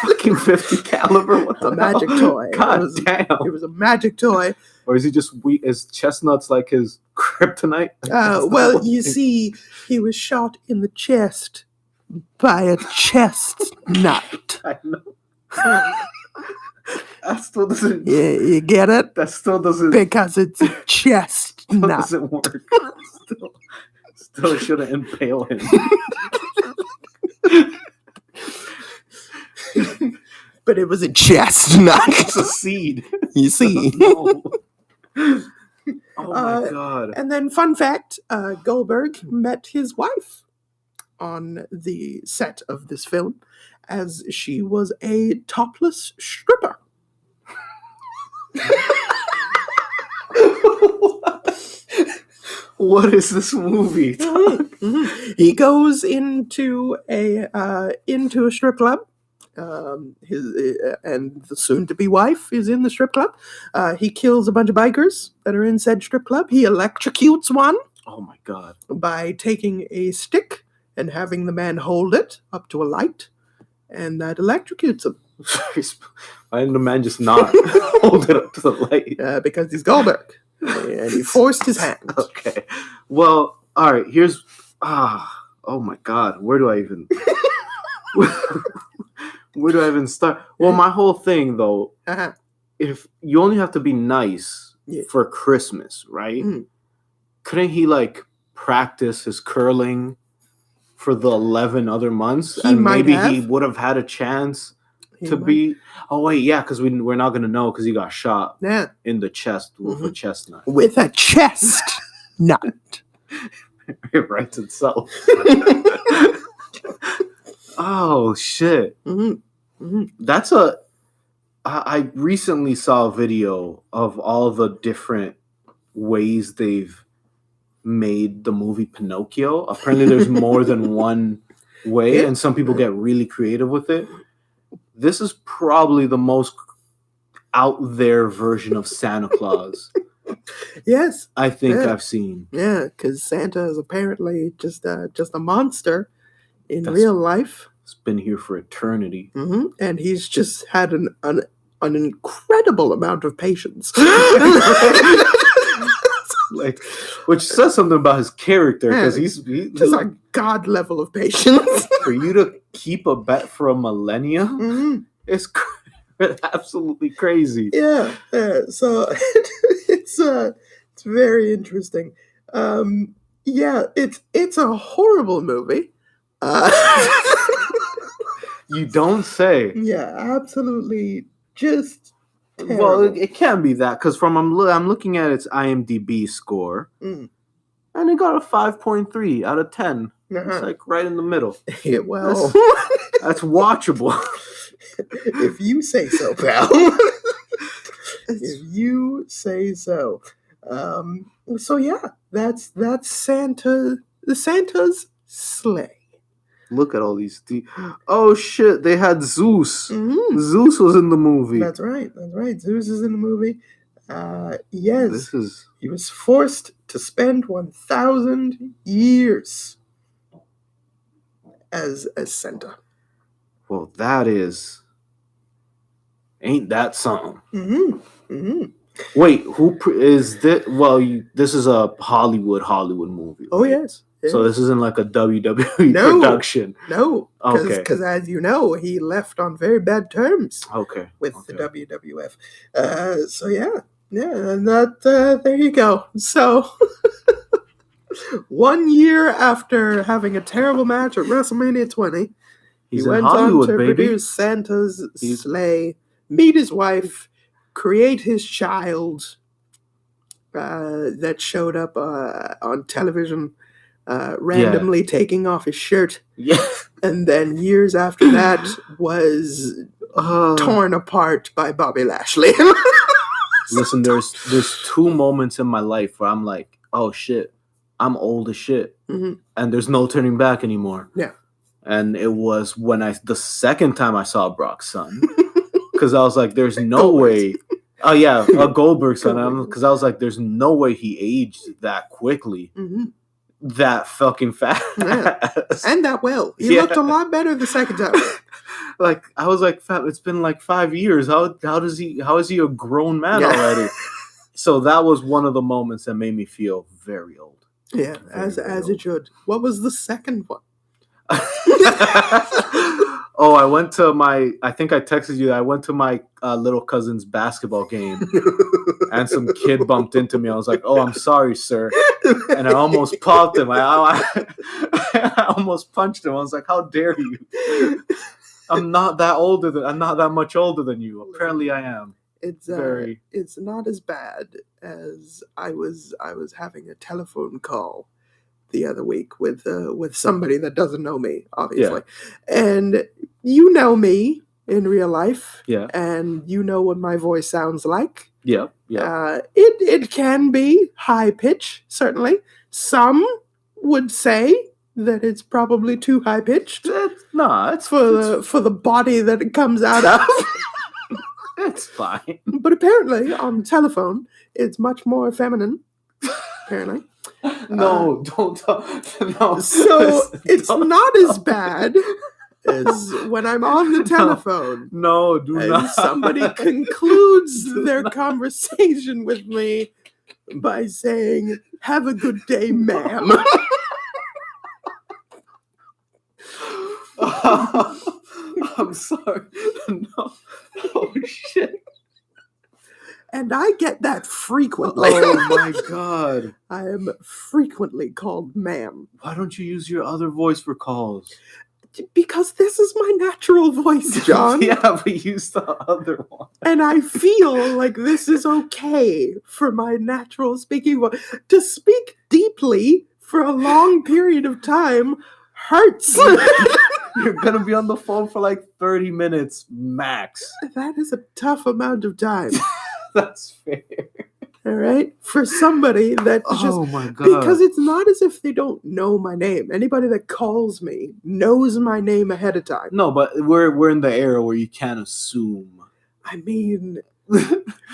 [SPEAKER 2] Fucking 50 caliber? What the
[SPEAKER 1] A magic
[SPEAKER 2] hell?
[SPEAKER 1] toy.
[SPEAKER 2] God
[SPEAKER 1] It
[SPEAKER 2] damn.
[SPEAKER 1] was a magic toy.
[SPEAKER 2] Or is he just weak? Is chestnuts like his kryptonite? That's the
[SPEAKER 1] Well,
[SPEAKER 2] whole
[SPEAKER 1] you
[SPEAKER 2] thing.
[SPEAKER 1] see, he was shot in the chest by a chestnut.
[SPEAKER 2] I know. That still doesn't.
[SPEAKER 1] You get it?
[SPEAKER 2] That still doesn't.
[SPEAKER 1] Because it's a
[SPEAKER 2] Still
[SPEAKER 1] chestnut.
[SPEAKER 2] doesn't work. Still shouldn't impale him.
[SPEAKER 1] But it was a chestnut.
[SPEAKER 2] It's a seed.
[SPEAKER 1] You see.
[SPEAKER 2] No. Oh my
[SPEAKER 1] Uh,
[SPEAKER 2] god.
[SPEAKER 1] And then, fun fact, Goldberg met his wife on the set of this film, as she was a topless stripper.
[SPEAKER 2] What is this movie?
[SPEAKER 1] Mhm. He goes into a strip club. And the soon-to-be wife is in the strip club. He kills a bunch of bikers that are in said strip club. He electrocutes one
[SPEAKER 2] Oh my god.
[SPEAKER 1] by taking a stick and having the man hold it up to a light, and that electrocutes him
[SPEAKER 2] Why didn't the man just not hold it up to the light?
[SPEAKER 1] because he's Goldberg, and he forced his hand.
[SPEAKER 2] Okay. Well, all right. Here's oh my god. Where do I even start? Well, my whole thing though,
[SPEAKER 1] Uh-huh.
[SPEAKER 2] if you only have to be nice
[SPEAKER 1] Yeah.
[SPEAKER 2] for Christmas, right?
[SPEAKER 1] Mhm.
[SPEAKER 2] Couldn't he like practice his curling for the 11 other months,
[SPEAKER 1] He
[SPEAKER 2] and
[SPEAKER 1] might
[SPEAKER 2] maybe he
[SPEAKER 1] have.
[SPEAKER 2] would have had a chance
[SPEAKER 1] He
[SPEAKER 2] to
[SPEAKER 1] might-
[SPEAKER 2] be? Oh wait, yeah, because we're not gonna know because he got shot
[SPEAKER 1] Yeah,
[SPEAKER 2] in the chest with a
[SPEAKER 1] Mhm.
[SPEAKER 2] chestnut.
[SPEAKER 1] with a chest nut.
[SPEAKER 2] It writes itself. Oh shit.
[SPEAKER 1] Mhm. Mhm.
[SPEAKER 2] That's I recently saw a video of all the different ways they've made the movie Pinocchio. Apparently there's more than one way,
[SPEAKER 1] Yeah.
[SPEAKER 2] and some people get really creative with it. This is probably the most out there version of Santa Claus
[SPEAKER 1] Yes,
[SPEAKER 2] I think
[SPEAKER 1] Yeah.
[SPEAKER 2] I've seen.
[SPEAKER 1] yeah, because Santa is apparently just a monster in
[SPEAKER 2] That's-
[SPEAKER 1] real life.
[SPEAKER 2] It's been here for eternity.
[SPEAKER 1] And he's just had an incredible amount of patience.
[SPEAKER 2] Like which says something about his character because
[SPEAKER 1] Yeah.
[SPEAKER 2] he
[SPEAKER 1] Just a god level of patience.
[SPEAKER 2] for you to keep a bet for a millennia
[SPEAKER 1] Mhm.
[SPEAKER 2] is absolutely crazy.
[SPEAKER 1] Yeah. So it's very interesting. Yeah, it's a horrible movie.
[SPEAKER 2] You don't say.
[SPEAKER 1] Yeah, absolutely. Just terrible.
[SPEAKER 2] Well, it can be that because I'm looking at its IMDb score,
[SPEAKER 1] Mm.
[SPEAKER 2] and it got a 5.3 out of 10.
[SPEAKER 1] Uh-huh.
[SPEAKER 2] It's like right in the middle.
[SPEAKER 1] Yeah, well,
[SPEAKER 2] That's watchable.
[SPEAKER 1] if you say so, pal. If you say so. So yeah, that's Santa's sleigh.
[SPEAKER 2] Look at all these. Oh shit! They had Zeus.
[SPEAKER 1] Mhm.
[SPEAKER 2] Zeus was in the movie.
[SPEAKER 1] That's right. Zeus is in the movie. Yes,
[SPEAKER 2] This is
[SPEAKER 1] he was forced to spend 1,000 years as Santa.
[SPEAKER 2] well. That is. Ain't that something?
[SPEAKER 1] Mm-hmm. Mm-hmm.
[SPEAKER 2] Wait, who is this? Well, this is a Hollywood movie.
[SPEAKER 1] Oh
[SPEAKER 2] right?
[SPEAKER 1] yes.
[SPEAKER 2] So this isn't like a WWE
[SPEAKER 1] No.
[SPEAKER 2] production.
[SPEAKER 1] No,
[SPEAKER 2] Okay.
[SPEAKER 1] because as you know, he left on very bad terms
[SPEAKER 2] Okay.
[SPEAKER 1] with
[SPEAKER 2] okay.
[SPEAKER 1] the WWF. So yeah, and that there you go. So 1 year after having a terrible match at WrestleMania 20,
[SPEAKER 2] He's
[SPEAKER 1] he
[SPEAKER 2] in
[SPEAKER 1] went
[SPEAKER 2] Hollywood,
[SPEAKER 1] on to
[SPEAKER 2] baby.
[SPEAKER 1] produce Santa's
[SPEAKER 2] He's-
[SPEAKER 1] sleigh, meet his wife, create his child that showed up on television. Randomly taking off his shirt,
[SPEAKER 2] Yeah.
[SPEAKER 1] and then years after that was
[SPEAKER 2] Uh,
[SPEAKER 1] torn apart by Bobby Lashley.
[SPEAKER 2] Listen, there's two moments in my life where I'm like, oh shit, I'm old as shit,
[SPEAKER 1] Mhm.
[SPEAKER 2] and there's no turning back anymore.
[SPEAKER 1] Yeah.
[SPEAKER 2] And it was when the second time I saw Brock's son, because I was like, there's no way. Oh yeah, Goldberg's son. Because I was like, there's no way he aged that quickly.
[SPEAKER 1] Mhm.
[SPEAKER 2] That fucking fast.
[SPEAKER 1] Yeah. And that well. He
[SPEAKER 2] Yeah.
[SPEAKER 1] looked a lot better the second time.
[SPEAKER 2] Like I was like, it's been like 5 years. How is he a grown man
[SPEAKER 1] Yeah.
[SPEAKER 2] already? So that was one of the moments that made me feel very old.
[SPEAKER 1] Yeah, as it should. What was the second one?
[SPEAKER 2] Oh, I went to I think I texted you that I went to my little cousin's basketball game and some kid bumped into me. I was like, oh, I'm sorry, sir. And I almost popped him. I almost punched him. I was like, how dare you? I'm not that much older than you. Apparently I am.
[SPEAKER 1] It's
[SPEAKER 2] Very.
[SPEAKER 1] it's not as bad as I was having a telephone call the other week with somebody that doesn't know me, obviously. And you know me in real life,
[SPEAKER 2] Yeah.
[SPEAKER 1] and you know what my voice sounds like.
[SPEAKER 2] Yeah. Yeah.
[SPEAKER 1] It can be high pitch, certainly. Some would say that it's probably too high pitched
[SPEAKER 2] It's
[SPEAKER 1] for the body that it comes out of.
[SPEAKER 2] it's fine.
[SPEAKER 1] But apparently on the telephone, it's much more feminine. Apparently.
[SPEAKER 2] No, don't talk. No.
[SPEAKER 1] So it's
[SPEAKER 2] Don't
[SPEAKER 1] not as
[SPEAKER 2] talk.
[SPEAKER 1] bad as when I'm on the telephone
[SPEAKER 2] No, do
[SPEAKER 1] and
[SPEAKER 2] not.
[SPEAKER 1] somebody concludes
[SPEAKER 2] Do
[SPEAKER 1] their
[SPEAKER 2] not.
[SPEAKER 1] conversation with me by saying, "Have a good day, ma'am."
[SPEAKER 2] I'm sorry. No. Oh shit.
[SPEAKER 1] And I get that frequently.
[SPEAKER 2] Oh my god.
[SPEAKER 1] I am frequently called ma'am.
[SPEAKER 2] Why don't you use your other voice for calls?
[SPEAKER 1] Because this is my natural voice, John.
[SPEAKER 2] Yeah, but use the other one.
[SPEAKER 1] And I feel like this is okay for my natural speaking voice. To speak deeply for a long period of time hurts.
[SPEAKER 2] You're gonna be on the phone for like 30 minutes max.
[SPEAKER 1] That is a tough amount of time.
[SPEAKER 2] That's fair.
[SPEAKER 1] All right? For somebody that just.
[SPEAKER 2] Oh my god.
[SPEAKER 1] Because it's not as if they don't know my name. Anybody that calls me knows my name ahead of time.
[SPEAKER 2] No, but we're in the era where you can't assume.
[SPEAKER 1] I mean,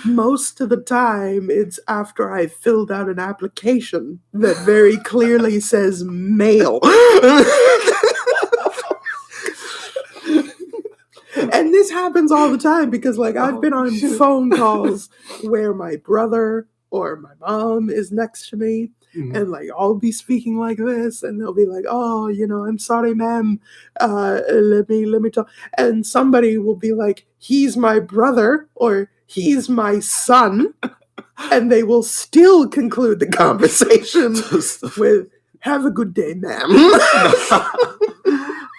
[SPEAKER 1] most of the time it's after I filled out an application that very clearly says male. And this happens all the time because, like, I've been on phone calls where my brother or my mom is next to me,
[SPEAKER 2] Mhm.
[SPEAKER 1] and like I'll be speaking like this, and they'll be like, "Oh, I'm sorry, ma'am. Let me talk." And somebody will be like, "He's my brother," or "He's my son," and they will still conclude the conversation with, "Have a good day, ma'am."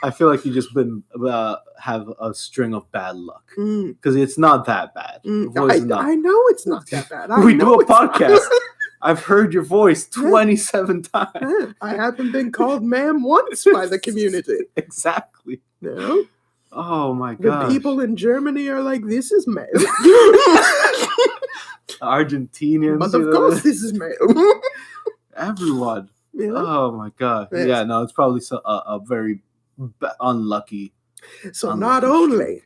[SPEAKER 2] I feel like you just been have a string of bad luck
[SPEAKER 1] Mm,
[SPEAKER 2] because it's not that bad. Your voice is not.
[SPEAKER 1] I know it's not that bad. I
[SPEAKER 2] We
[SPEAKER 1] know
[SPEAKER 2] do a
[SPEAKER 1] it's not.
[SPEAKER 2] podcast. I've heard your voice
[SPEAKER 1] Yeah.
[SPEAKER 2] 27 times.
[SPEAKER 1] Yeah, I haven't been called ma'am once by the community.
[SPEAKER 2] Exactly.
[SPEAKER 1] No,
[SPEAKER 2] Oh my
[SPEAKER 1] the
[SPEAKER 2] god.
[SPEAKER 1] people in Germany are like, "This is ma'am,"
[SPEAKER 2] Argentinians.
[SPEAKER 1] but of course this is ma'am.
[SPEAKER 2] Everyone.
[SPEAKER 1] Yeah.
[SPEAKER 2] Oh my god.
[SPEAKER 1] Yes.
[SPEAKER 2] Yeah, no, it's probably a very unlucky.
[SPEAKER 1] So
[SPEAKER 2] unlucky
[SPEAKER 1] not only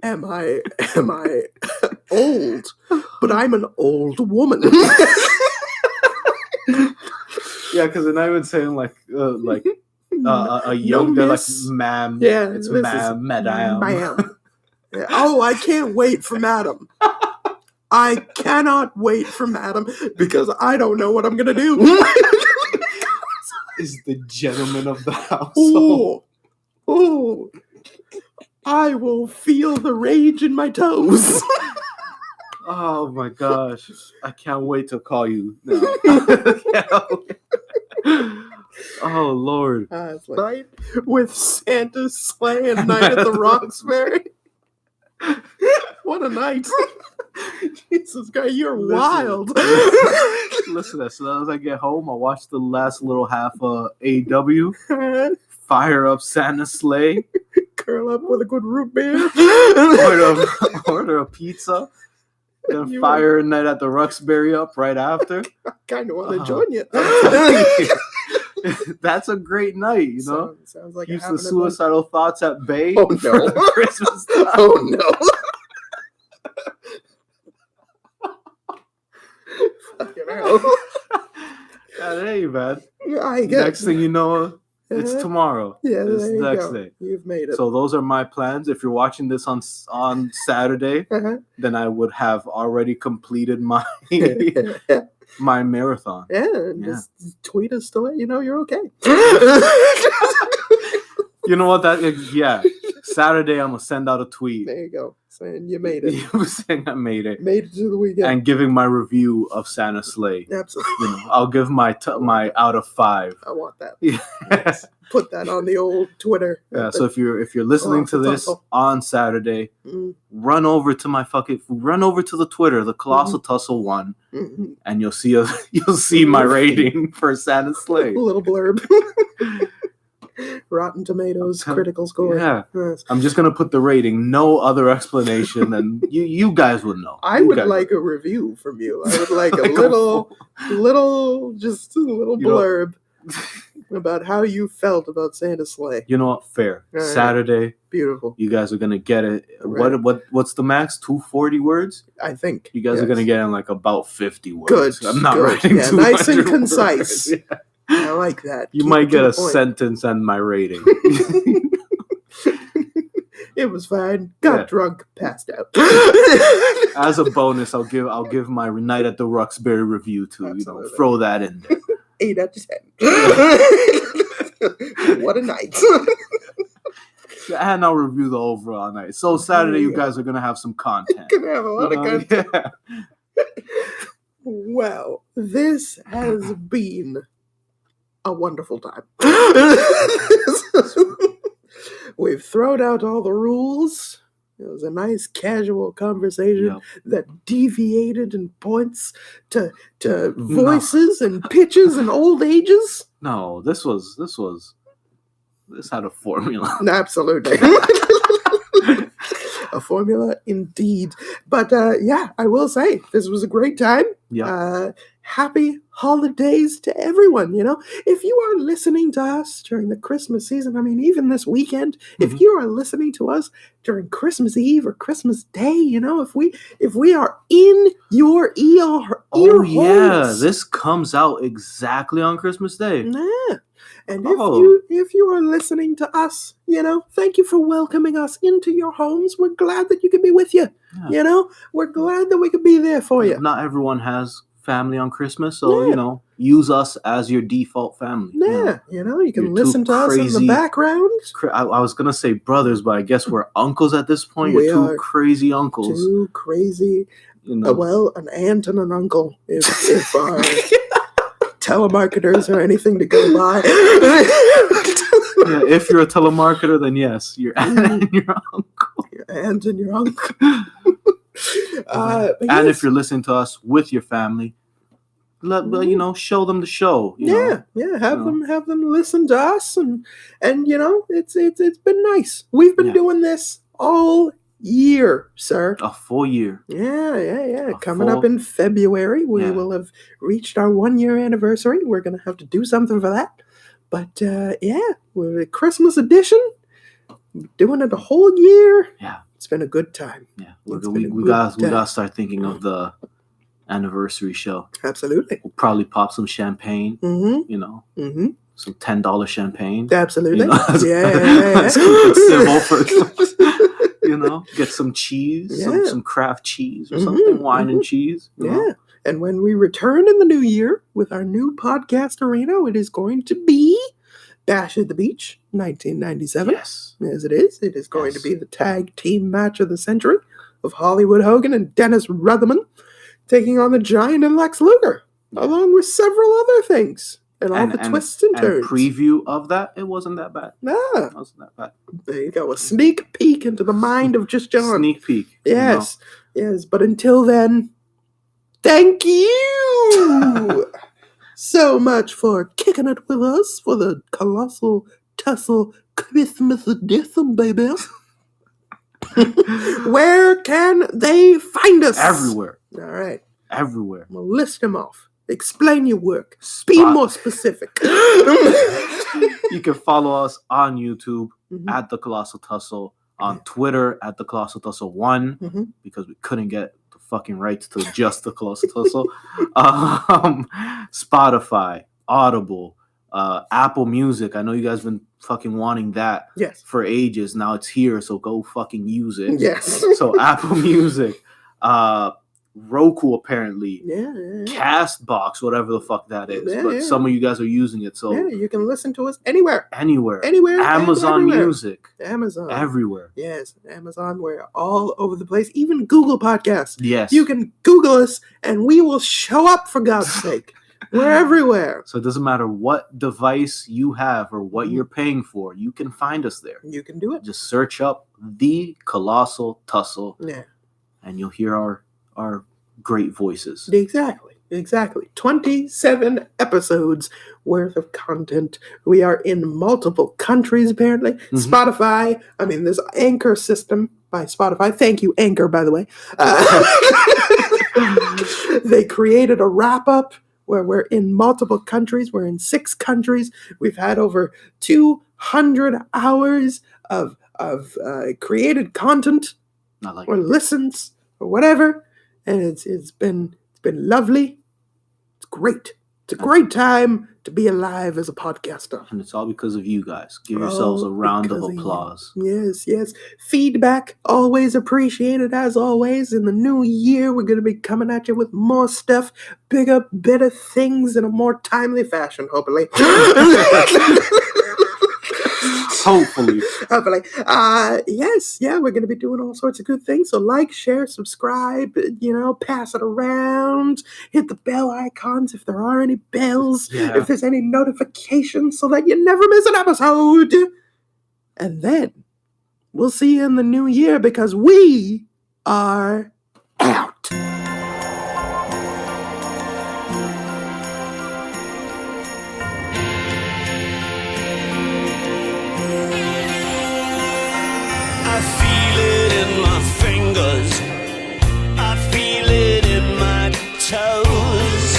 [SPEAKER 1] am I old, but I'm an old woman.
[SPEAKER 2] Yeah, because they're not even saying like a young. They're like
[SPEAKER 1] miss.
[SPEAKER 2] ma'am.
[SPEAKER 1] Yeah,
[SPEAKER 2] It's
[SPEAKER 1] this is
[SPEAKER 2] madam.
[SPEAKER 1] Ma'am. Yeah. Oh, I can't wait for madam. I cannot wait for madam because I don't know what I'm gonna do.
[SPEAKER 2] Is the gentleman of the household.
[SPEAKER 1] Oh, I will feel the rage in my toes.
[SPEAKER 2] Oh my gosh. I can't wait to call you now. Oh Lord.
[SPEAKER 1] It's like, with Santa's sleigh and Night at the Roxbury. What a night. Jesus Christ, you're
[SPEAKER 2] Listen.
[SPEAKER 1] wild.
[SPEAKER 2] Listen, as soon as I get home, I'll watch the last little half of AW, fire up Santa's sleigh,
[SPEAKER 1] Curl up with a good root beer.
[SPEAKER 2] order a pizza, then
[SPEAKER 1] You
[SPEAKER 2] fire a Night at the Roxbury up right after.
[SPEAKER 1] Kind of want to
[SPEAKER 2] Oh.
[SPEAKER 1] join you.
[SPEAKER 2] That's a great night, you know?
[SPEAKER 1] Sounds like
[SPEAKER 2] Keeps
[SPEAKER 1] it
[SPEAKER 2] the suicidal thoughts at bay.
[SPEAKER 1] Oh,
[SPEAKER 2] for
[SPEAKER 1] no.
[SPEAKER 2] the Christmas time.
[SPEAKER 1] Oh no. Fucking hell.
[SPEAKER 2] God, hey, man.
[SPEAKER 1] I guess.
[SPEAKER 2] Next thing you know, it's tomorrow.
[SPEAKER 1] Yeah,
[SPEAKER 2] It's
[SPEAKER 1] there
[SPEAKER 2] the
[SPEAKER 1] you
[SPEAKER 2] next
[SPEAKER 1] go.
[SPEAKER 2] day.
[SPEAKER 1] You've made it.
[SPEAKER 2] So those are my plans. If you're watching this on Saturday,
[SPEAKER 1] Uh-huh.
[SPEAKER 2] then I would have already completed my
[SPEAKER 1] Yeah,
[SPEAKER 2] my marathon.
[SPEAKER 1] and
[SPEAKER 2] Yeah.
[SPEAKER 1] just tweet us to let you know you're okay.
[SPEAKER 2] You know what? Yeah. Saturday, I'm gonna send out a tweet.
[SPEAKER 1] There you go. Saying you made it.
[SPEAKER 2] You saying I made it,
[SPEAKER 1] Made it to the weekend.
[SPEAKER 2] and giving my review of Santa's sleigh.
[SPEAKER 1] Absolutely.
[SPEAKER 2] You know, I'll give my out of 5.
[SPEAKER 1] I want that.
[SPEAKER 2] Yeah.
[SPEAKER 1] Put that on the old Twitter.
[SPEAKER 2] Yeah. So if you're listening to this on Saturday,
[SPEAKER 1] Mm,
[SPEAKER 2] run over to the Twitter, the Colossal Tussle one,
[SPEAKER 1] mm,
[SPEAKER 2] and you'll see my rating for Santa's sleigh.
[SPEAKER 1] a little blurb. Rotten Tomatoes critical score.
[SPEAKER 2] Yeah.
[SPEAKER 1] Yes.
[SPEAKER 2] I'm just gonna put the rating, no other explanation, and you guys would know.
[SPEAKER 1] I
[SPEAKER 2] You
[SPEAKER 1] would
[SPEAKER 2] guys
[SPEAKER 1] like a review from you. I would like a
[SPEAKER 2] Like a
[SPEAKER 1] little
[SPEAKER 2] You know-
[SPEAKER 1] blurb about how you felt about Santa's sleigh.
[SPEAKER 2] You know what? Fair.
[SPEAKER 1] All right.
[SPEAKER 2] Saturday,
[SPEAKER 1] Beautiful,
[SPEAKER 2] you guys are gonna get it.
[SPEAKER 1] Right.
[SPEAKER 2] What's the max? 240 words?
[SPEAKER 1] I think.
[SPEAKER 2] You guys are
[SPEAKER 1] Yes.
[SPEAKER 2] gonna get in like about 50 words.
[SPEAKER 1] Good,
[SPEAKER 2] I'm not
[SPEAKER 1] good.
[SPEAKER 2] writing
[SPEAKER 1] Yeah,
[SPEAKER 2] 200
[SPEAKER 1] nice and
[SPEAKER 2] words.
[SPEAKER 1] concise.
[SPEAKER 2] Yeah.
[SPEAKER 1] I like that.
[SPEAKER 2] You
[SPEAKER 1] Keep
[SPEAKER 2] might
[SPEAKER 1] it to
[SPEAKER 2] get
[SPEAKER 1] the
[SPEAKER 2] a
[SPEAKER 1] point.
[SPEAKER 2] sentence and my rating.
[SPEAKER 1] It was fine. Got
[SPEAKER 2] Yeah.
[SPEAKER 1] drunk, passed out.
[SPEAKER 2] As a bonus, I'll give my Night at the Roxbury review too.
[SPEAKER 1] Absolutely.
[SPEAKER 2] Throw that in there.
[SPEAKER 1] 8 out of 10. What a night.
[SPEAKER 2] And I'll review the overall night. So Saturday, you
[SPEAKER 1] Yeah.
[SPEAKER 2] guys are gonna have some content.
[SPEAKER 1] Gonna have a lot of content.
[SPEAKER 2] Yeah.
[SPEAKER 1] Well, this has been a wonderful time. We've thrown out all the rules. It was a nice casual conversation
[SPEAKER 2] Yep.
[SPEAKER 1] that deviated in points to voices and pitches and old ages.
[SPEAKER 2] No, this had a formula.
[SPEAKER 1] Absolutely. A formula indeed. But yeah, I will say this was a great time.
[SPEAKER 2] Yeah.
[SPEAKER 1] Happy holidays to everyone. If you are listening to us during the Christmas season, I mean, even this weekend, if you are listening to us during Christmas Eve or Christmas Day, if we are in your ear
[SPEAKER 2] Oh yeah,
[SPEAKER 1] holes.
[SPEAKER 2] this comes out exactly on Christmas Day.
[SPEAKER 1] Yeah. And
[SPEAKER 2] Oh.
[SPEAKER 1] if you are listening to us, thank you for welcoming us into your homes. We're glad that you could be with you.
[SPEAKER 2] Yeah.
[SPEAKER 1] We're glad that we could be there for you.
[SPEAKER 2] Not everyone has family on Christmas. So,
[SPEAKER 1] Yeah.
[SPEAKER 2] use us as your default family.
[SPEAKER 1] Yeah, you can
[SPEAKER 2] You're
[SPEAKER 1] listen
[SPEAKER 2] too
[SPEAKER 1] to us in
[SPEAKER 2] crazy.
[SPEAKER 1] the background.
[SPEAKER 2] I was going to say brothers, but I guess we're uncles at this point.
[SPEAKER 1] We
[SPEAKER 2] You're two
[SPEAKER 1] are
[SPEAKER 2] crazy uncles.
[SPEAKER 1] Too crazy.
[SPEAKER 2] You
[SPEAKER 1] Well, an aunt and an uncle, if our telemarketers are anything to go by.
[SPEAKER 2] Yeah, if you're a telemarketer, then yes, your aunt and your uncle.
[SPEAKER 1] Your aunt and your uncle. But
[SPEAKER 2] And
[SPEAKER 1] yes.
[SPEAKER 2] if you're listening to us with your family, show them the show. you know.
[SPEAKER 1] Have them listen to us, and it's been nice. We've been
[SPEAKER 2] Yeah.
[SPEAKER 1] doing this all year, sir.
[SPEAKER 2] A full year.
[SPEAKER 1] Yeah.
[SPEAKER 2] A
[SPEAKER 1] Coming up
[SPEAKER 2] full-
[SPEAKER 1] in February, we
[SPEAKER 2] Yeah.
[SPEAKER 1] will have reached our 1-year anniversary. We're gonna have to do something for that. But we're Christmas edition. Doing it a whole year.
[SPEAKER 2] Yeah.
[SPEAKER 1] It's been a good time.
[SPEAKER 2] Yeah,
[SPEAKER 1] It's
[SPEAKER 2] we
[SPEAKER 1] been a good
[SPEAKER 2] gotta
[SPEAKER 1] time.
[SPEAKER 2] start thinking of the anniversary show.
[SPEAKER 1] Absolutely.
[SPEAKER 2] We'll probably pop some champagne.
[SPEAKER 1] Mm-hmm.
[SPEAKER 2] Some $10 champagne.
[SPEAKER 1] Absolutely.
[SPEAKER 2] Let's
[SPEAKER 1] Yeah.
[SPEAKER 2] keep it civil for get some cheese,
[SPEAKER 1] Yeah.
[SPEAKER 2] some craft cheese or
[SPEAKER 1] Mhm,
[SPEAKER 2] something, wine
[SPEAKER 1] mhm.
[SPEAKER 2] and cheese. you know?
[SPEAKER 1] Yeah. And when we return in the new year with our new podcast arena, it is going to be Bash at the Beach 1997.
[SPEAKER 2] Yes.
[SPEAKER 1] As it is. It is going
[SPEAKER 2] Yes.
[SPEAKER 1] to be the tag team match of the century of Hollywood Hogan and Dennis Rutherman taking on the Giant and Lex Luger, along with several other things and all the twists and
[SPEAKER 2] And a
[SPEAKER 1] turns.
[SPEAKER 2] preview of that, it wasn't that bad.
[SPEAKER 1] Ah,
[SPEAKER 2] It wasn't that bad.
[SPEAKER 1] there you go. A sneak peek into the mind of Just John.
[SPEAKER 2] Sneak peek.
[SPEAKER 1] Yes. Yes. But until then, thank you so much for kicking it with us for the Colossal Tussle Christmas edition, baby. Where can they find us?
[SPEAKER 2] Everywhere.
[SPEAKER 1] All right.
[SPEAKER 2] Everywhere.
[SPEAKER 1] Well, list them off. Explain your work. Be
[SPEAKER 2] Spot-
[SPEAKER 1] more specific.
[SPEAKER 2] You can follow us on YouTube
[SPEAKER 1] Mhm.
[SPEAKER 2] at The Colossal Tussle, on Twitter at The Colossal Tussle 1,
[SPEAKER 1] Mhm.
[SPEAKER 2] because we couldn't get the fucking rights to just The Colossal Tussle. Spotify, Audible, Apple Music. I know you guys been fucking wanting that
[SPEAKER 1] Yes.
[SPEAKER 2] for ages. Now it's here, so go fucking use it.
[SPEAKER 1] Yes.
[SPEAKER 2] So Apple Music, Roku apparently,
[SPEAKER 1] Yeah.
[SPEAKER 2] Castbox, whatever the fuck that is.
[SPEAKER 1] Yeah,
[SPEAKER 2] But
[SPEAKER 1] yeah.
[SPEAKER 2] some of you guys are using it, so
[SPEAKER 1] Yeah, you can listen to us anywhere.
[SPEAKER 2] anywhere.
[SPEAKER 1] Anywhere.
[SPEAKER 2] Amazon
[SPEAKER 1] everywhere.
[SPEAKER 2] Music,
[SPEAKER 1] Amazon.
[SPEAKER 2] everywhere.
[SPEAKER 1] Yes, Amazon. We're all over the place. Even Google Podcasts.
[SPEAKER 2] Yes.
[SPEAKER 1] You can Google us and we will show up, for God's sake. We're everywhere.
[SPEAKER 2] So it doesn't matter what device you have or what
[SPEAKER 1] Mhm.
[SPEAKER 2] you're paying for, you can find us there.
[SPEAKER 1] You can do it.
[SPEAKER 2] Just search up The Colossal Tussle
[SPEAKER 1] Yeah,
[SPEAKER 2] and you'll hear our great voices.
[SPEAKER 1] exactly. 27 episodes worth of content. We are in multiple countries, apparently.
[SPEAKER 2] Mhm.
[SPEAKER 1] Spotify. I mean, this Anchor system by Spotify. Thank you, Anchor, by the way. They created a wrap-up where we're in multiple countries. We're in 6 countries. We've had over 200 hours of created content
[SPEAKER 2] Not like
[SPEAKER 1] or listens or whatever, and it's been lovely. It's great. It's a great time to be alive as a podcaster.
[SPEAKER 2] and it's all because of you guys. Give yourselves a
[SPEAKER 1] All
[SPEAKER 2] round of
[SPEAKER 1] because of you.
[SPEAKER 2] applause.
[SPEAKER 1] Yes. Feedback always appreciated, as always. In the new year, we're going to be coming at you with more stuff, bigger, better things in a more timely fashion, hopefully.
[SPEAKER 2] Hopefully.
[SPEAKER 1] Hopefully. We're going to be doing all sorts of good things. So like, share, subscribe, pass it around, hit the bell icons if there are any bells,
[SPEAKER 2] Yeah.
[SPEAKER 1] if there's any notifications so that you never miss an episode. And then we'll see you in the new year because we are out.
[SPEAKER 3] I feel it in my fingers. I feel it in my toes.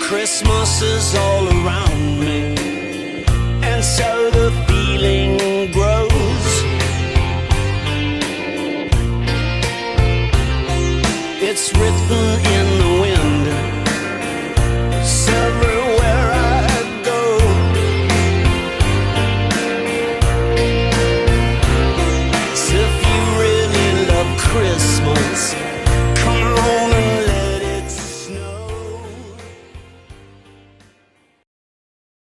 [SPEAKER 3] Christmas is all around me, and so the feeling grows. It's written in the